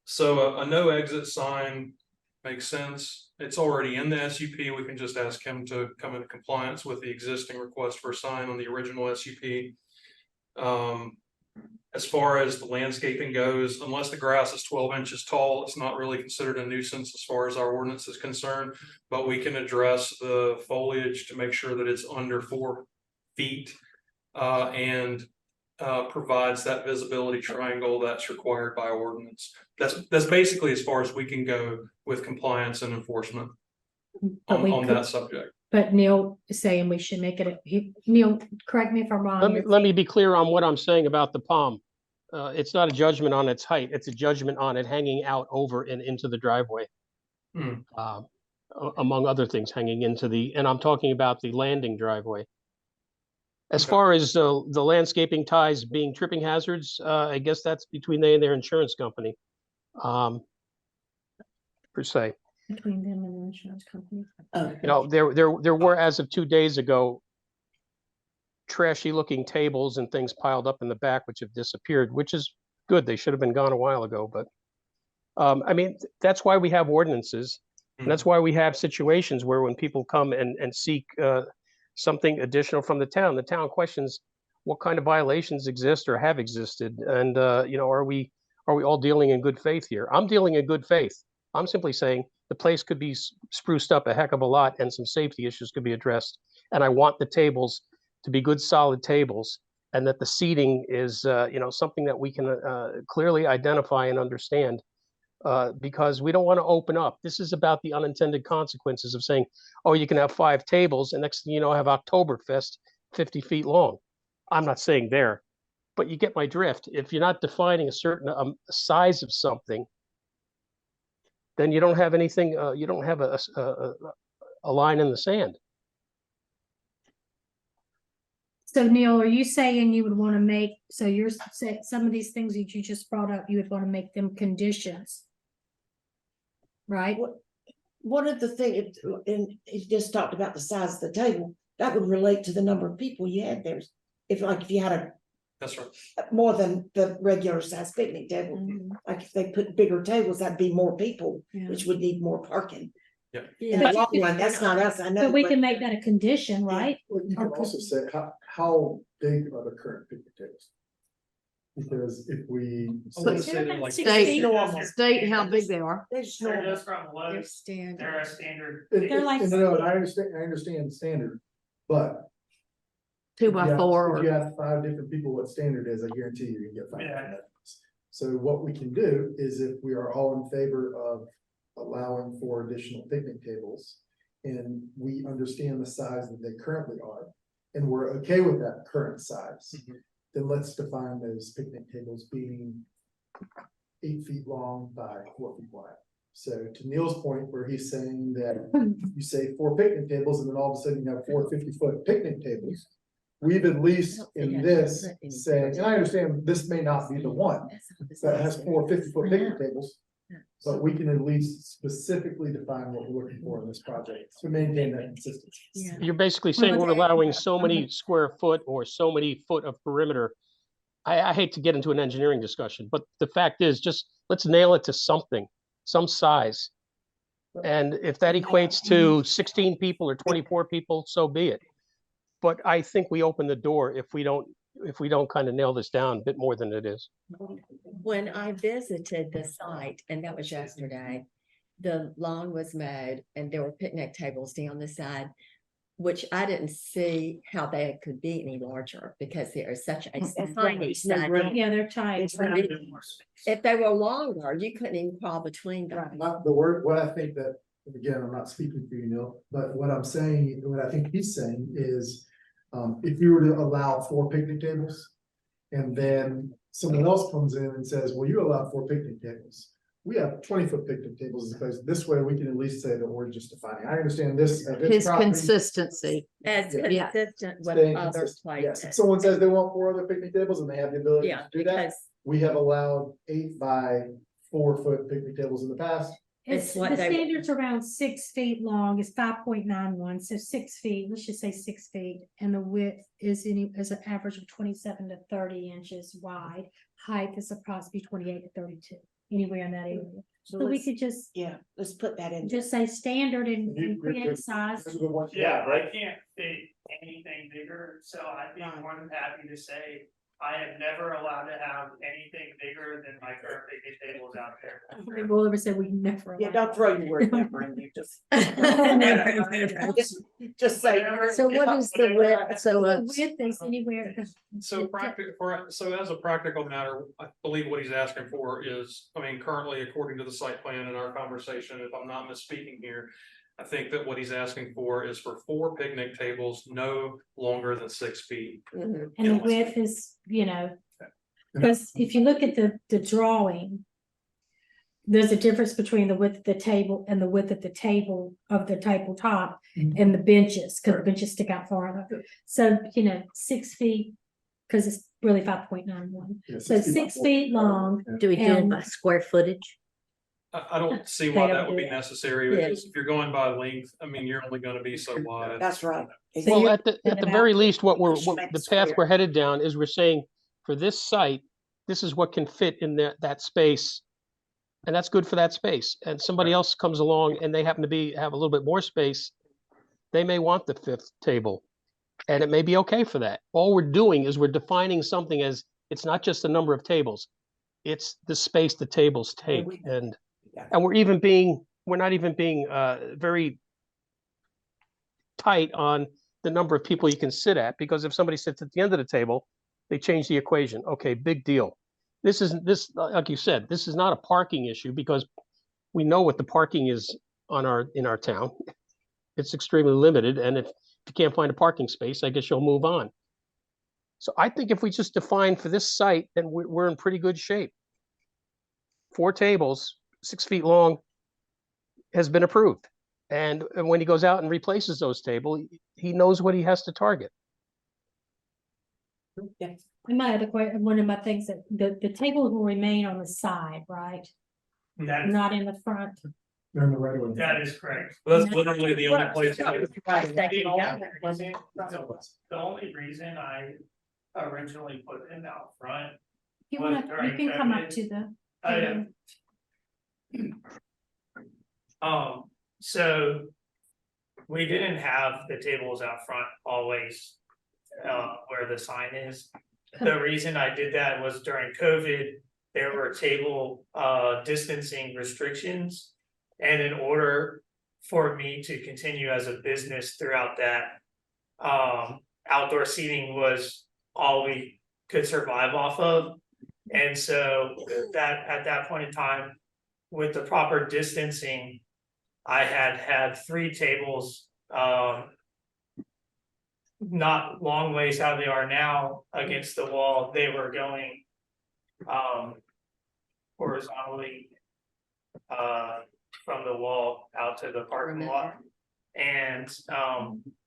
So a no exit sign makes sense. It's already in the SUP. We can just ask him to come into compliance with the existing request for a sign on the original SUP. As far as the landscaping goes, unless the grass is 12 inches tall, it's not really considered a nuisance as far as our ordinance is concerned, but we can address the foliage to make sure that it's under 4 feet and provides that visibility triangle that's required by ordinance. That's basically as far as we can go with compliance and enforcement on that subject. But Neil is saying we should make it, Neil, correct me if I'm wrong. Let me be clear on what I'm saying about the palm. It's not a judgment on its height. It's a judgment on it hanging out over and into the driveway. Among other things, hanging into and I'm talking about the landing driveway. As far as the landscaping ties being tripping hazards, I guess that's between they and their insurance company. per se. Between them and the insurance company. Oh, You know, there were, as of 2 days ago, trashy looking tables and things piled up in the back, which have disappeared, which is good. They should have been gone a while ago, but I mean, that's why we have ordinances. And that's why we have situations where when people come and seek something additional from the town questions what kind of violations exist or have existed. And, you know, are we all dealing in good faith here? I'm dealing in good faith. I'm simply saying the place could be spruced up a heck of a lot and some safety issues could be addressed. And I want the tables to be good, solid tables, and that the seating is, you know, something that we can clearly identify and understand. Because we don't want to open up. This is about the unintended consequences of saying, oh, you can have 5 tables, and next thing you know, have Oktoberfest 50 feet long. I'm not saying there, but you get my drift. If you're not defining a certain size of something, then you don't have anything, you don't have a line in the sand. So Neil, are you saying you would want to make, so you're saying some of these things that you just brought up, you would want to make them conditions? Right? one of the things, and he just talked about the size of the table, that would relate to the number of people you had there. If you had That's right. more than the regular size picnic table, like if they put bigger tables, that'd be more people, Yeah. which would need more parking. Yeah. In the long run, that's not us, I know. But we can make that a condition, right? Well, you can also say, how big are the current picnic tables? Because if we. State how big they are. They're just They're normal. just from They're Lowe's, standard. they're a standard. They're like- No, I understand standard, but. 2 if by you have- 4 If you have 5 different people, what standard is, I guarantee you can get 5 Yeah. different ones. So what we can do is if we are all in favor of allowing for additional picnic tables. And we understand the size that they currently are, and we're okay with that current size. Then let's define those picnic tables being 8 feet long by 4 feet wide. So to Neil's point, where he's saying that you say 4 picnic tables, and then all of a sudden you have 4 50-foot picnic tables. We've at least in this saying, and I understand this may not be the one that has 4 50-foot picnic tables. But we can at least specifically define what we're looking for in this project to maintain that consistency. Yeah. You're basically saying we're Okay. allowing so many square foot or so many foot of perimeter. I hate to get into an engineering discussion, but the fact is, just let's nail it to something, some size. And if that equates to 16 people or 24 people, so be it. But I think we open the door if we don't kind of nail this down a bit more than it is. When I visited the site, and that was yesterday, the lawn was mowed and there were picnic tables down the side, which I didn't see how they could be any larger because there is such a tiny side. Yeah, they're tight. If they were longer, you couldn't even crawl between them. Not the word, what I think that, again, I'm not speaking for you, Neil, but what I'm saying, what I think he's saying is. If you were to allow 4 picnic tables, and then someone else comes in and says, well, you allow 4 picnic tables. We have 20-foot picnic tables, because this way we can at least say that we're just defining. I understand this. His consistency. As Yeah. consistent with Staying other consistent. Yes, if places. someone says they want 4 other picnic tables and they have the ability Yeah, to do that, because we have allowed 8 by 4-foot picnic tables in the past. It's what the they- standard's around 6 feet long, is 5.91, so 6 feet, let's just say 6 feet. And the width is an average of 27 to 30 inches wide. Height is approximately 28 to 32, anywhere in that area. So we let's- could just let's put that in. just say standard and create a size. Yeah, I can't fit anything bigger, so I'd be more than happy to say, I am never allowed to have anything bigger than my current picnic tables out there. We'll ever say we never. Yeah, allow don't throw your word never in there, just say. So what is the width? So The width is anywhere. So as a practical matter, I believe what he's asking for is, I mean, currently, according to the site plan in our conversation, if I'm not misspeaking here. I think that what he's asking for is for 4 picnic tables no longer than 6 feet. Mhm. And the width is, because if you look at the drawing. There's a difference between the width of the table and the width of the tabletop and the benches, because the benches stick out farther. So, 6 feet, because it's really 5.91. So 6 feet long. Do we do And- by square footage? I don't see They why don't that would do be that. necessary, Yeah. because if you're going by length, I mean, you're only gonna be so wide. That's right. So Well, you're at the talking very about- least, what We should what make the it path square. we're headed down is we're saying for this site, this is what can fit in that space. And that's good for that space. And somebody else comes along and they happen to have a little bit more space. They may want the fifth table. And it may be okay for that. All we're doing is we're defining something as, it's not just the number of tables. It's the space the tables take. we know. And Yeah. we're not even being very tight on the number of people you can sit at, because if somebody sits at the end of the table, they change the equation. Okay, big deal. This, like you said, this is not a parking issue, because we know what the parking is in our town. It's extremely limited, and if you can't find a parking space, I guess you'll move on. So I think if we just define for this site, then we're in pretty good shape. 4 tables, 6 feet long, has been approved. And when he goes out and replaces those tables, he knows what he has to target. Yes. And my other question, one of my things that the tables will remain on the side, right? That is, Not in the front. They're in the right of way. that is correct. That's literally the only place. The only reason I originally put it out front, You Was wanna, during you can come up COVID. to the. I so we didn't have the tables out front always, where the sign is. The reason I did that was during COVID, there were table, distancing restrictions. And in order for me to continue as a business throughout that, outdoor seating was all we could survive off of. And so that, at that point in time, with the proper distancing, I had 3 tables, not long ways how they are now against the wall. They were going, horizontally, from the wall out to the parking lot. And,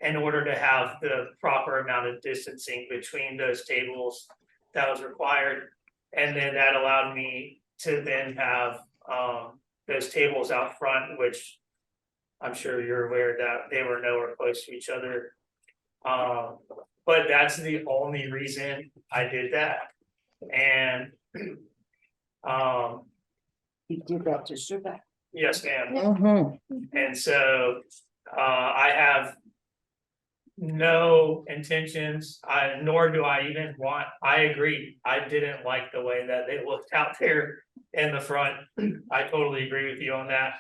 in order to have the proper amount of distancing between those tables, that was required. And then that allowed me to then have, those tables out front, which I'm sure you're aware that they were nowhere close to each other. But that's the only reason I did that. And, You did that to survive. yes, ma'am. Mhm. And so, I have no intentions, nor do I even want, I agree, I didn't like the way that they looked out there in the front. I totally agree with you on that.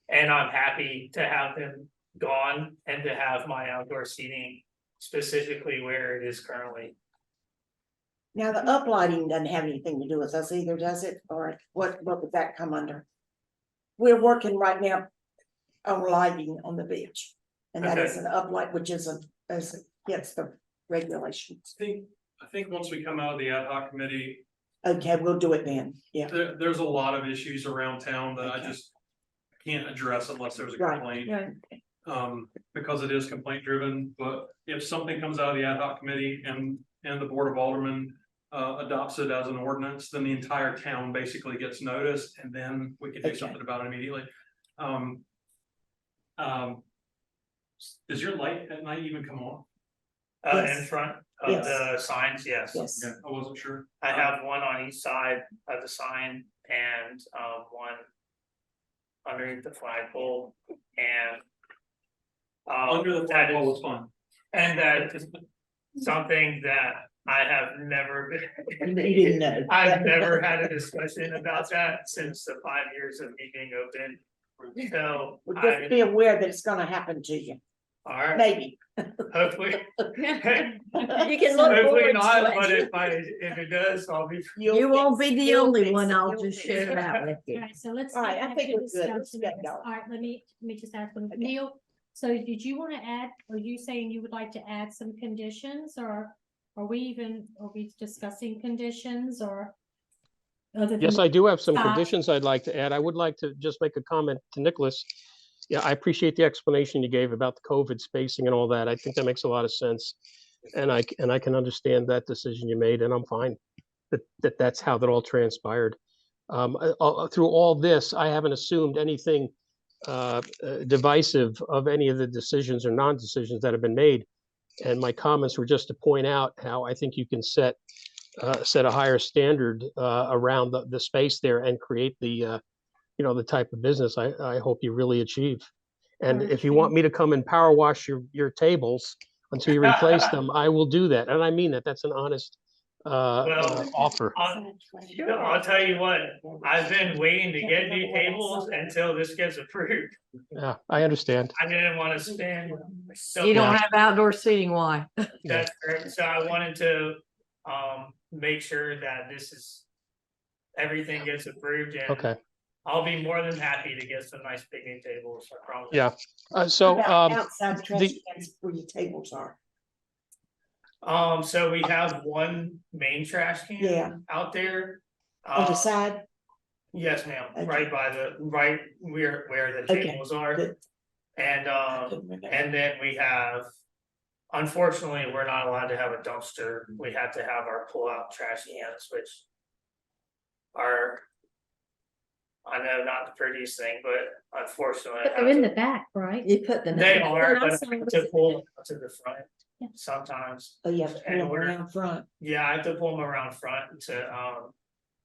And I'm happy to have them gone and to have my outdoor seating specifically where it is currently. Now, the uplighting doesn't have anything to do with us either, does it? Or what would that come under? We're working right now on lighting on the beach. And that is Okay. an uplight, which isn't, as gets the regulations. I think once we come out of the ad hoc committee, Okay, we'll do it then. Yeah, there's a lot of issues around town that I Okay. just can't address unless there's a Right. complaint. Right. Because it is complaint driven, but if something comes out of the ad hoc committee and the Board of Aldermen adopts it as an ordinance, then the entire town basically gets noticed, and then we can do Okay. something about it immediately. Does your light at night even come on? In Yes. front of Yes. the signs, yes. yes. Okay, I wasn't sure. I have one on each side of the sign and, one underneath the flagpole and. Under the that flagpole is- is fine. And that is something that I have never You didn't know. I've never had a discussion about that since the 5 years of me being open. So Well, just I, be aware that it's gonna happen to you, alright, maybe. hopefully. You can look Hopefully forward not, to but it. if it does, I'll be. You won't be the You'll only fix one. it. I'll You'll just fix share it. that with you. Alright, so let's. All right, get I back think to we're good. Let's discussing get this. going. Alright, let me just ask one. Okay. Neil, so did you wanna add, are you saying you would like to add some conditions, or are we discussing conditions, or? Other Yes, than, I do have some Scott? conditions I'd like to add. I would like to just make a comment to Nicholas. Yeah, I appreciate the explanation you gave about the COVID spacing and all that. I think that makes a lot of sense. And I can understand that decision you made, and I'm fine that's how that all transpired. Through all this, I haven't assumed anything divisive of any of the decisions or non-decisions that have been made. And my comments were just to point out how I think you can set a higher standard around the space there and create the the type of business I hope you really achieve. And if you want me to come and power wash your tables until you replace them, I will do that. And I mean that. That's an honest offer. I'll tell you what, I've been waiting to get new tables until this gets approved. Yeah, I understand. I didn't want to spend. You don't have outdoor seating, why? That's correct. So I wanted to make sure that everything gets approved, and Okay. I'll be more than happy to get some nice picnic tables, I promise. Yeah. So Outside the trash the- cans where your tables are. So we have one main trash Yeah. can out there. On the side, Yes, ma'am, Okay. right where the Okay, tables are. good. And couldn't remember. and then we have, unfortunately, we're not allowed to have a dumpster. We have to have our pull-out trash cans, which are, I know, not the prettiest thing, but unfortunately. I But they're have in to- the back, right? You put the. They name. are, But but I also- have to pull them to the front Yeah. sometimes. Oh, you have to pull in them order- around front. Yeah, I have to pull them around front to,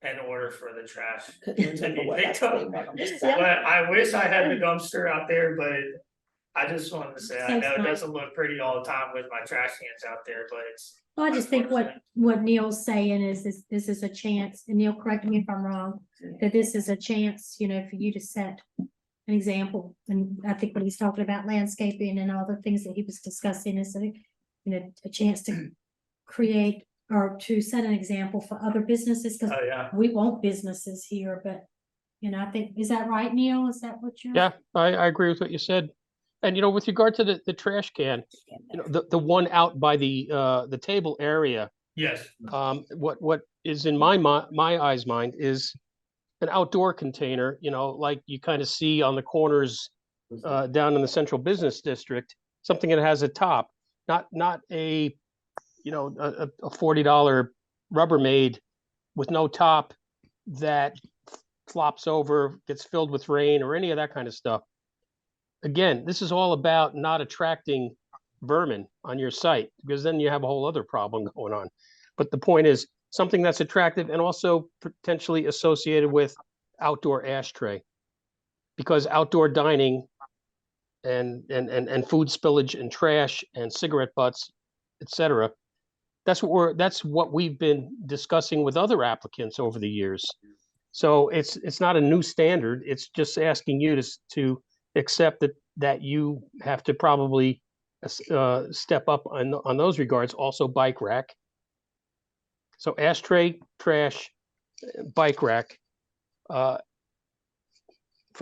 in order for the trash. Couldn't to be remember what picked that's up. called on this But side. I wish I had the dumpster out there, but I just wanted to say, I Thanks, know it Mike. doesn't look pretty all the time with my trash cans out there, but it's. Well, I just think what Neil's saying is this is a chance, and Neil, correct me if I'm wrong, that this is a chance, for you to set an example. And I think when he's talking about landscaping and all the things that he was discussing is a chance to create or to set an example for other businesses, because Oh, yeah. we want businesses here, but I think, is that right, Neil? Is that what you're? Yeah, I agree with what you said. And with regard to the trash can, the one out by the table area, Yes, what is in my eyes mind is an outdoor container, like you kind of see on the corners down in the central business district, something that has a top, not a a $40 Rubbermaid with no top that flops over, gets filled with rain or any of that kind of stuff. Again, this is all about not attracting vermin on your site, because then you have a whole other problem going on. But the point is something that's attractive and also potentially associated with outdoor ashtray, because outdoor dining and food spillage and trash and cigarette butts, etc. That's what we've been discussing with other applicants over the years. So it's not a new standard. It's just asking you to accept that you have to probably step up on those regards. Also, bike rack. So ashtray, trash, bike rack. From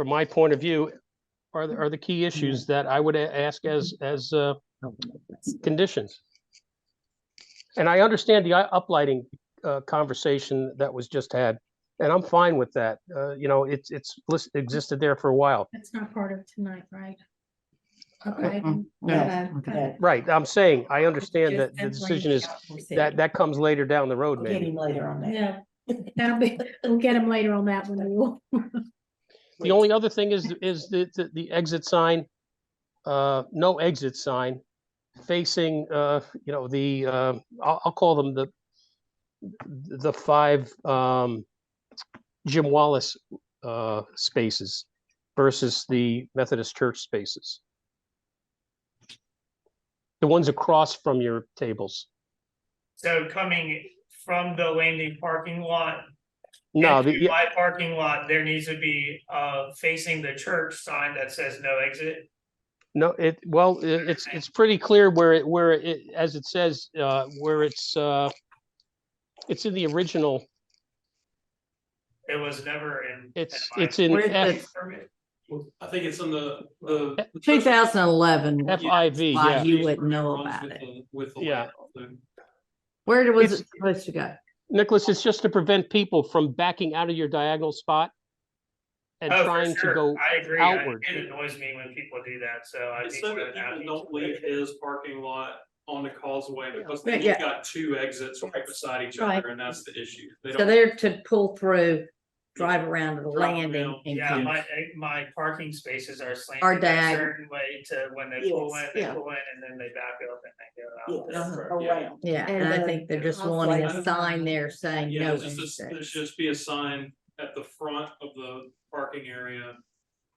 my point of view, are the key issues that I would ask as conditions. And I understand the uplighting conversation that was just had, and I'm fine with that. It's existed there for a while. That's not part of tonight, right? Okay. No. Right, I'm saying, I understand Just that the as decision is that. that comes later down the road, We'll get maybe. him later on that. Yeah. We'll get him later on that one. Neil. The only other thing is the exit sign, no exit sign facing, I'll call them the 5 Jim Wallace spaces versus the Methodist Church spaces. The ones across from your tables. so coming from the landing parking lot. No, into my parking lot, there needs to be facing the church sign that says no exit. no, it's pretty clear where it as it says, where it's in the original. It was never in. It's in Where's F, I think it's in the. 2011. FIV, Why yeah. you wouldn't know about it. With the Yeah. layout. Where was It's- it supposed to go? Nicholas, it's just to prevent people from backing out of your diagonal spot and Oh, for trying to sure. go I agree. outward. It annoys me when people do that, so I'd It's be so more that than happy. people don't leave his parking lot on the causeway, because Yeah, then yeah. you've got 2 exits right beside each Right. other, and that's the issue. They So don't, they're to pull through drive around to the landing and Yeah, come. my parking spaces are Are slanted a diagonal. certain way to when they pull in, Yes, they yeah. pull in and then they back up and they go out. Yes, That's right, around. Yeah, And and I the think they're just Causeway wanting a Drive. sign there saying Yeah, no. there's just, there exit. should just be a sign at the front of the parking area.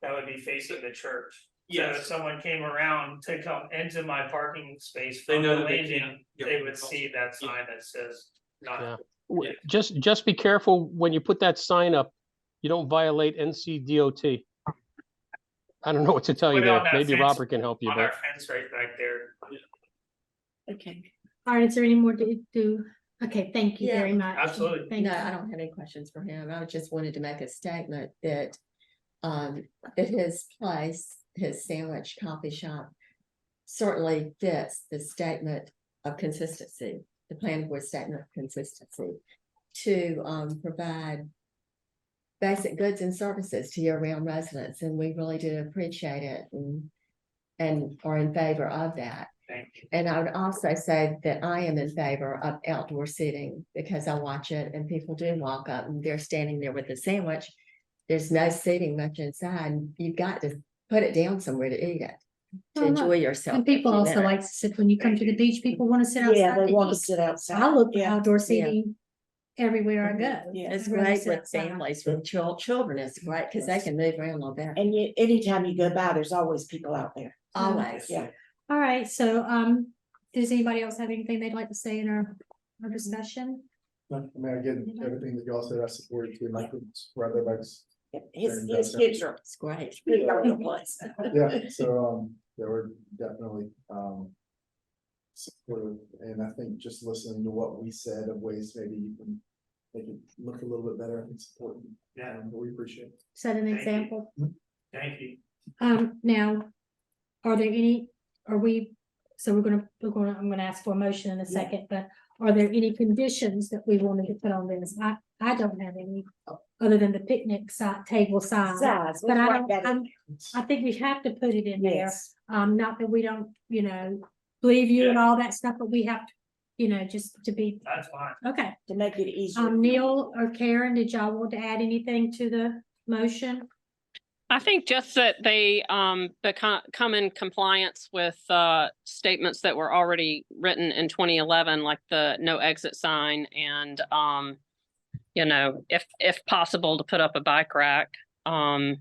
That would be facing the church. So Yes. if someone came around to come into my parking space They from know the that they landing, can't. Yep. they would see that sign that says Yeah. not. Yeah. Just be careful when you put that sign up, you don't violate NCDOT. I don't know what to tell you Put it there. on that Maybe fence- Robert can help you, On our but fence right back there. Okay. All right, is there any more to do? Okay, thank you Yeah, very much. absolutely. Thank No, you. I don't have any questions for him. I just wanted to make a statement that at his place, his sandwich coffee shop certainly fits the statement of consistency, the planning board statement of consistency to provide basic goods and services to year-round residents, and we really do appreciate it and are in favor of that. Thank you. And I would also say that I am in favor of outdoor seating because I watch it and people do walk up and they're standing there with a sandwich. There's no seating much inside. You've got to put it down somewhere to eat it, to Well, look, enjoy yourself. And people for a few also like minutes. to sit, when you come to the beach, people want to sit outside. Yeah, they to want to eat. sit outside. I look for Yeah. outdoor seating everywhere I go. Yeah. It's I'd rather great sit with outside. families, with children. It's great because they can move around a little better. And you, anytime you go by, there's always people out there. Always. Yeah. All right, so, does anybody else have anything they'd like to say in our discussion? I mean, again, everything that y'all said, I supported too, like, where everybody's, His kids are It's great. pretty all over the place. yeah, so, they were definitely, supportive, and I think just listening to what we said of ways maybe you can make it look a little bit better, I think it's important. Yeah. But we appreciate it. Set an Thank you. example. Thank you. Now, are there any, so I'm gonna ask for a motion in a second, but are there any conditions that we wanted to put on this? I don't have any, other than the picnic table size. Size, But let's I write don't, that in. I think we have to put it in there. Yes. Not that we don't, believe you and all that stuff, but we have to, just to be, That's fine. okay. To make it easier. Neil or Karen, did y'all want to add anything to the motion? I think just that they come in compliance with statements that were already written in 2011, like the no exit sign and if possible to put up a bike rack. But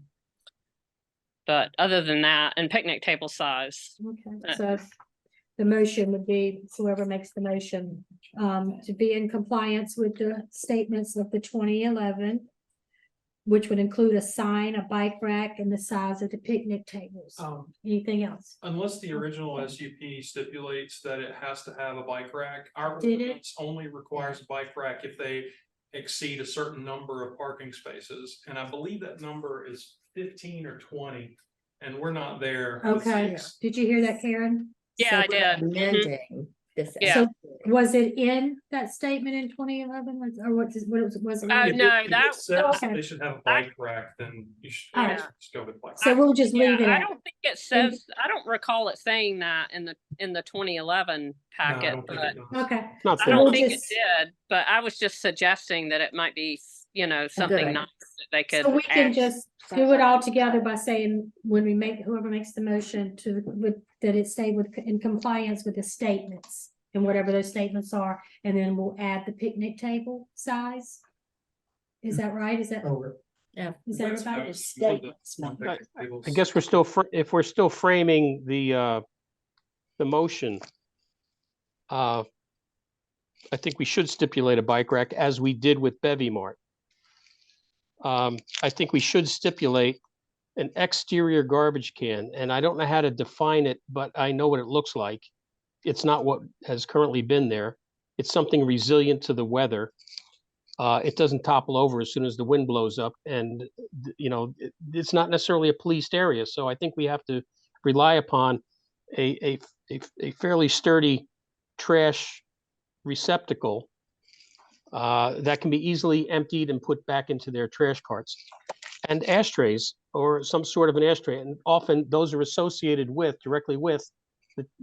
other than that, and picnic table size. Okay, so the motion would be, whoever makes the motion, to be in compliance with the statements of the 2011, which would include a sign, a bike rack, and the size of the picnic tables. Anything else? Unless the original SUP stipulates that it has to have a bike rack, our Did it? ordinance only requires a bike rack if they exceed a certain number of parking spaces. And I believe that number is 15 or 20, and we're not there. with Okay, Zeke's. did you hear that, Karen? Yeah, So I we're did. Mhm. Amending this. Yeah. So was it in that statement in 2011, or what was it? No, If it that- says okay. they should have a bike rack, then you should All right. just go with bike. So we'll just Yeah, leave it I at, don't think it says, I don't recall it saying that in the 2011 No, I packet, don't think but it does. okay. not I So fair. we'll don't think it just- did, but I was just suggesting that it might be, something idea. nice that they could. So we can add. just do it all together by saying, when we make, whoever makes the motion that it stay in compliance with the statements. And whatever those statements are, and then we'll add the picnic table size. Is that right? Is that Oh, is everybody? Statements. I guess we're still, if we're still framing the motion, I think we should stipulate a bike rack as we did with Bevy Mart. I think we should stipulate an exterior garbage can, and I don't know how to define it, but I know what it looks like. It's not what has currently been there. It's something resilient to the weather. It doesn't topple over as soon as the wind blows up, and it's not necessarily a policed area. So I think we have to rely upon a fairly sturdy trash receptacle that can be easily emptied and put back into their trash carts, and ashtrays or some sort of an ashtray. And often those are associated directly with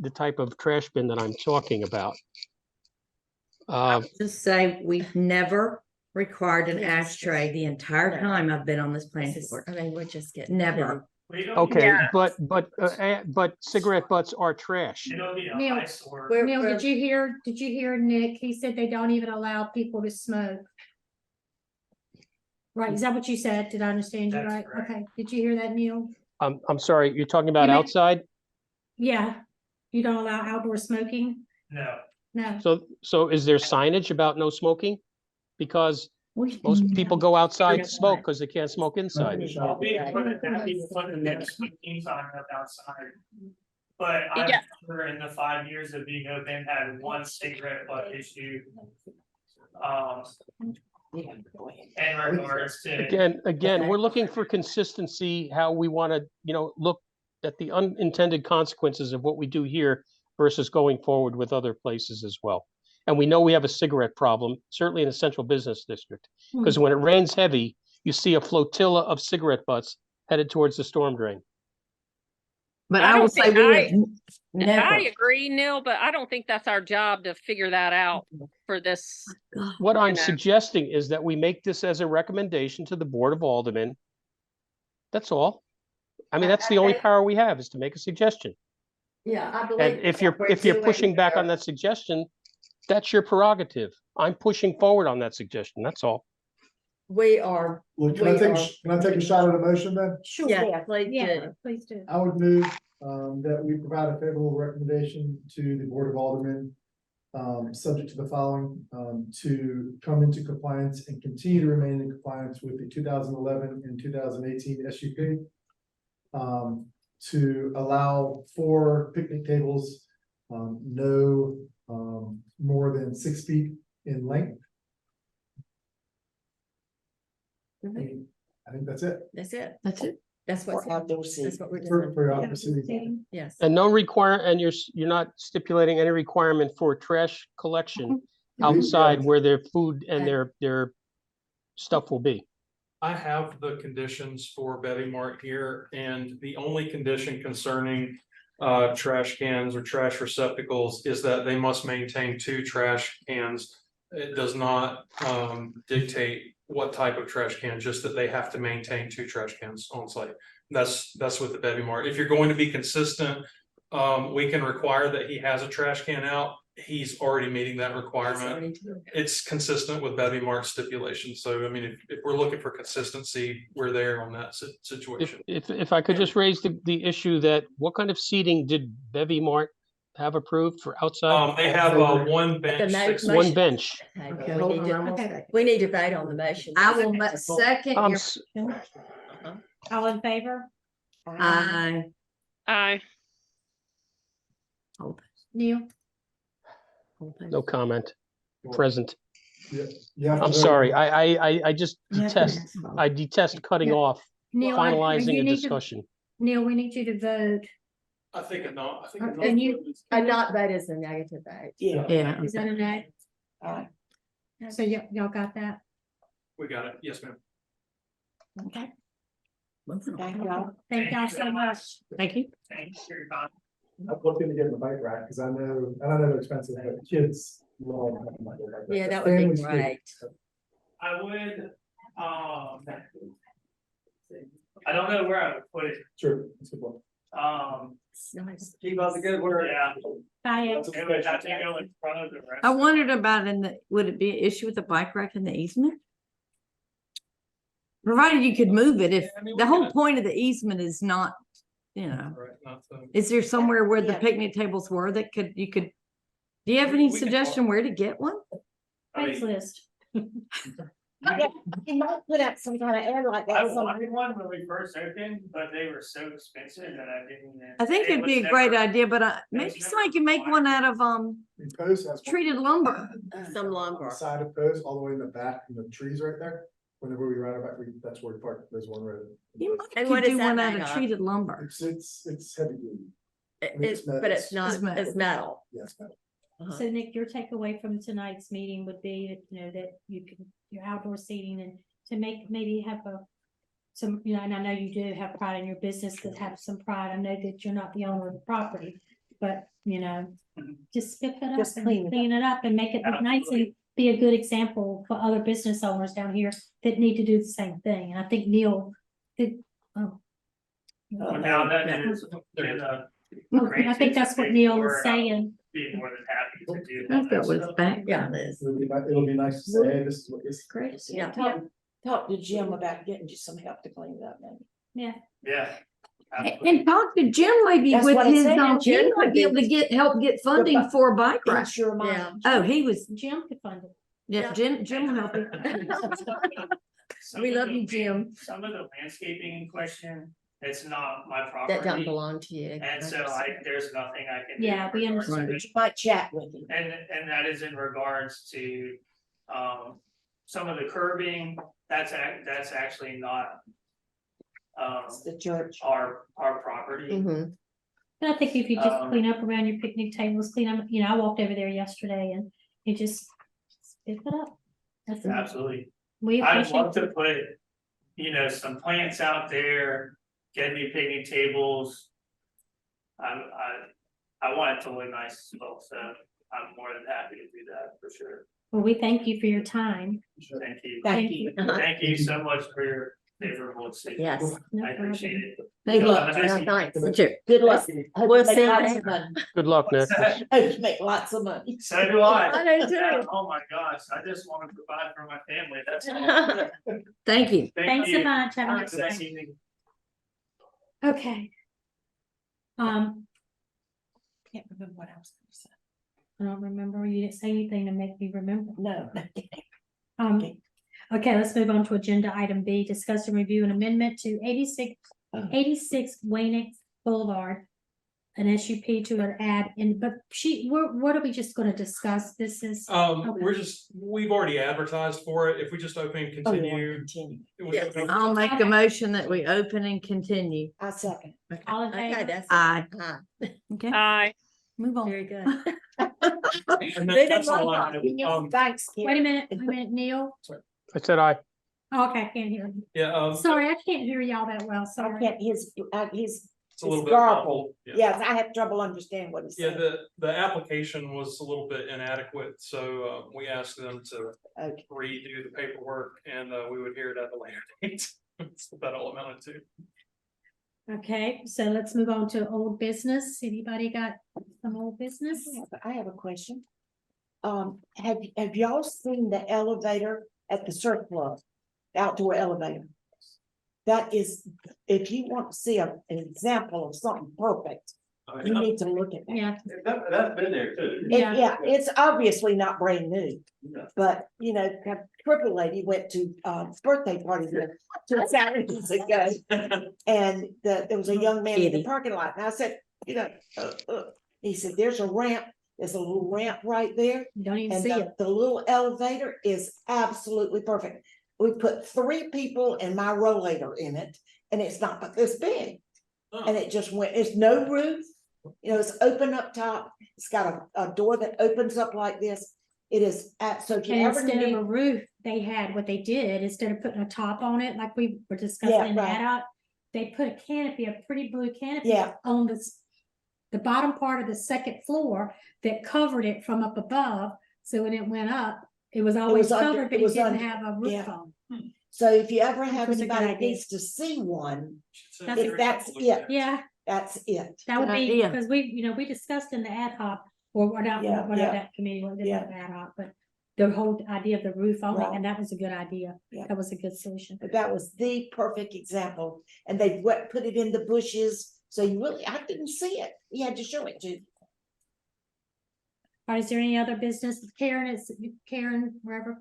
the type of trash bin that I'm talking about. Just say we've never required an ashtray the entire No. time I've been on this This planning is, board. I mean, we're just getting. Never. We don't Okay, Yeah. but cigarette butts are trash. It'll be a Neil, eyesore. Neil, did you hear Nick? He said they don't even allow people to smoke. Right, is that what you said? Did I understand you That's right? correct. Okay, did you hear that, Neil? I'm sorry, you're talking about You may- outside? Yeah, you don't allow outdoor smoking? No, No. So is there signage about no smoking? Because most Mm, people go outside to smoke because they can't smoke inside. I'll be putting that smoking sign up outside. But I've Yeah. never in the 5 years of being open had one cigarette butt issue. In regards to. Again, we're looking for consistency, how we want to, look at the unintended consequences of what we do here versus going forward with other places as well. And we know we have a cigarette problem, certainly in the central business district, because when it rains heavy, you see a flotilla of cigarette butts headed towards the storm drain. But I I will don't say think we I- have never. I agree, Neil, but I don't think that's our job to figure that out for this. What I'm know. suggesting is that we make this as a recommendation to the Board of Aldermen. That's all. I mean, that's the only power we have, is to make a suggestion. Yeah, I believe. And if you're pushing back on that suggestion, that's your prerogative. I'm pushing forward on that suggestion, that's all. We are. Well, can we I take, are- can I take a shot at a motion then? Sure. Yeah, please Yeah, do. please do. I would move, that we provide a favorable recommendation to the Board of Aldermen. Subject to the following, to come into compliance and continue to remain in compliance with the 2011 and 2018 SUP. To allow 4 picnic tables, no, more than 6 feet in length. I think that's it. That's it. That's it. That's what's, that's what we're doing. For outdoor seating. Yes. And you're not stipulating any requirement for trash collection outside where their food and their stuff will be. I have the conditions for Betty Mart here, and the only condition concerning trash cans or trash receptacles is that they must maintain 2 trash cans. It does not dictate what type of trash can, just that they have to maintain 2 trash cans on site. That's with the Betty Mart. If you're going to be consistent, we can require that he has a trash can out. He's already meeting that requirement. It's consistent with Bevy Mart's stipulation. So, I mean, if we're looking for consistency, we're there on that situation. If I could just raise the issue that, what kind of seating did Bevy Mart have approved for outside? They have one bench. The One bench. Okay, Hold we on, need I'm to, gonna second. we need to vote on the motion. I will second Um, your. s- All in favor? I. I Neil? No comment, present. You have to I'm vote. sorry, I just You have to detest, ask them. I detest cutting Yeah. off, Neil, finalizing you a need to- discussion. Neil, we need you to vote. I think a no, I think a no. And you- A not vote is a negative vote. Yeah. Is that a nay? So y'all got that? We got it. Yes, ma'am. Okay. Thank y'all. Thank y'all so much. Thank you. Thanks for your time. I'm looking to get the bike rack, because I know they're expensive, but kids love having a bike rack. Yeah, that would be Families do. great. I would, I don't know where I would put it, Sure, that's a good one. It's nice. keep up the good work. Yeah. Bye. It would have to go in front of the rest. I wondered about would it be an issue with the bike rack in the easement? Provided you could move it, if, Yeah, I mean, the we whole could- point of the easement is not, Right, not to- is there somewhere where the Yeah. picnic tables were that you could? Do you have any We can suggestion where to get one? I mean, Craigslist. You might put out some kind of ad like I that. wanted one when we first opened, but they were so expensive that I didn't. I think it'd be a great idea, but maybe somebody can make one out of And Post has one treated lumber. Some on the lumber. side of Post, all the way in the back, in the trees right there. Whenever we ride about, that's where we park, there's one right. You might And could what is do that one out made of of? treated lumber. It's heavy duty, It's, but it's not, It's metal. it's metal. yes, metal. Uh-huh. So Nick, your takeaway from tonight's meeting would be, that, you know, that you can, your outdoor seating and to maybe have some, you know, and I know you do have pride in your business, that have some pride. I know that you're not the owner of the property, but, you know, just pick it up Just and clean it up. clean it up and make it look nice and be a good example for other business owners down here that need to do the same thing. And I think Neil did, oh. Now that Yeah. is, Okay, I think that's what Neil was saying. be more than happy to do I that. thought it was back. Yeah, Liz. It'll be nice to say, hey, this is what this. Great. Yeah. Talk to Jim about getting you some help to clean it up, maybe. Yeah. And talk to Jim maybe That's with what I his, said, he Jim might be able to help get funding bu- for a bike ride. Insure mine. Yeah. Oh, he was, Jim could fund it. yeah, Jim will help you. We love you, Jim. Some of the landscaping in question, it's not my property. That doesn't belong to you. And so there's nothing I can do. Yeah, we in regards to understand. it. But you might chat with him. And that is in regards to, some of the curbing, that's actually not. It's the church. Our property. Mhm. And I think if you just Um, clean up around your picnic tables, clean up, you know, I walked over there yesterday and you just pick it up. That's it. Absolutely. We I'd love appreciate to put, some plants out there, get new picnic tables. I want it to look nice as well, so I'm more than happy to do that for sure. Well, we thank you for your time. Thank you. Thank you. Thank you so much for your favorable decision. Yes. No I appreciate problem. it. Good luck. Have a nice Yeah, evening. thanks. Sure. Good luck. Hope We'll you make see you lots later. of money. Good luck, Nick. Hope you make lots of money. So do I. I do too. Oh my gosh, I just want to provide for my family, that's all. Thank you. Thanks you. so much. Have a Have nice a nice day. evening. Okay. Can't remember what I was gonna say. I don't remember. You didn't say anything to make me remember. No. Um, okay, let's move on to agenda item B, discuss and review an amendment to 86 Waynex Boulevard. An SUP to add in, but what are we just gonna discuss? This is, We've already advertised for it. If we just open and Oh, you want to continue. continue. it would- Yes. I'll make a motion that we open and continue. I second. all in Okay, favor? that's. Aye. Aye. Okay, Aye. move on. Very good. And They that's didn't all like I that. have. Thanks, Wait a Kim. minute, Neil. I said aye. Oh, okay, I can't hear you. Yeah, Sorry, I can't hear y'all that well, I sorry. can't, it's a little bit. garbled. Yeah. Yes, I have trouble understanding what he's Yeah, saying. the application was a little bit inadequate, so we asked them to Okay. redo the paperwork and we would hear it at a later date. That's what that all amounted to. Okay, so let's move on to old business. Anybody got some old business? I have a question. Have y'all seen the elevator at the surf club? Outdoor elevator? That is, if you want to see an example of something perfect, you need to look at that. Yeah, That's been there too. Yeah, it's obviously not brand new, but that cripple lady went to birthday party there 2 Saturdays ago. And there was a young man in the Kitty. parking lot, and I said, he said, there's a ramp, there's a little ramp right there. don't even And see it. the little elevator is absolutely perfect. We put 3 people and my rollator in it, and it's not but this big. And it just went, it's no roof, it's open up top. It's got a door that opens up like this. It is so if you And ever instead of need, a roof, they had, what they did, instead of putting a top on it, like we were discussing Yeah, in the right. ad hoc, they put a canopy, a pretty blue canopy. Yeah. On the bottom part of the second floor that covered it from up above. So when it went up, it was always under- covered, but it it was didn't under- have a roof yeah. on. so if you ever have was a good anybody that idea. needs to see one, That's if that's it, Yeah, that's it. that would Good be, idea. because we discussed in the ad hoc, or whatever, Yeah, whatever yeah. that committee was, Yeah. ad hoc, but the whole idea of the roof only, Right. and that was a good idea. Yeah. That was a good solution. But that was the perfect example, and they put it in the bushes, so I didn't see it, you had to show it to. All right, is there any other business? Karen, wherever,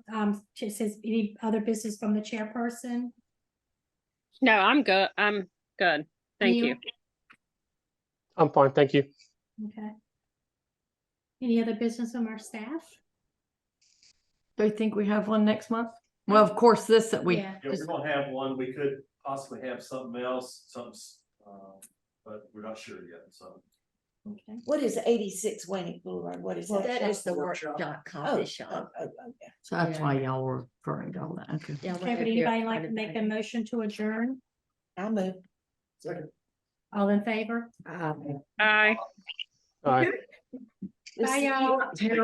it says any other business from the chairperson? No, I'm good. I'm good. Thank Neil? you. I'm fine, thank you. Okay. Any other business from our staff? Do you think we have one next month? Well, of course, this that we, Yeah. Yeah, we're gonna have one, we could possibly have something else, but we're not sure yet, so. Okay. What is 86 Wayne Boulevard, what is that? That is the workshop Oh, coffee shop. okay. so that's why y'all were referring to all that, okay. Yeah, Okay, would anybody like to make a motion to adjourn? I move. Second. All in favor? Aye. Aye. Bye, y'all.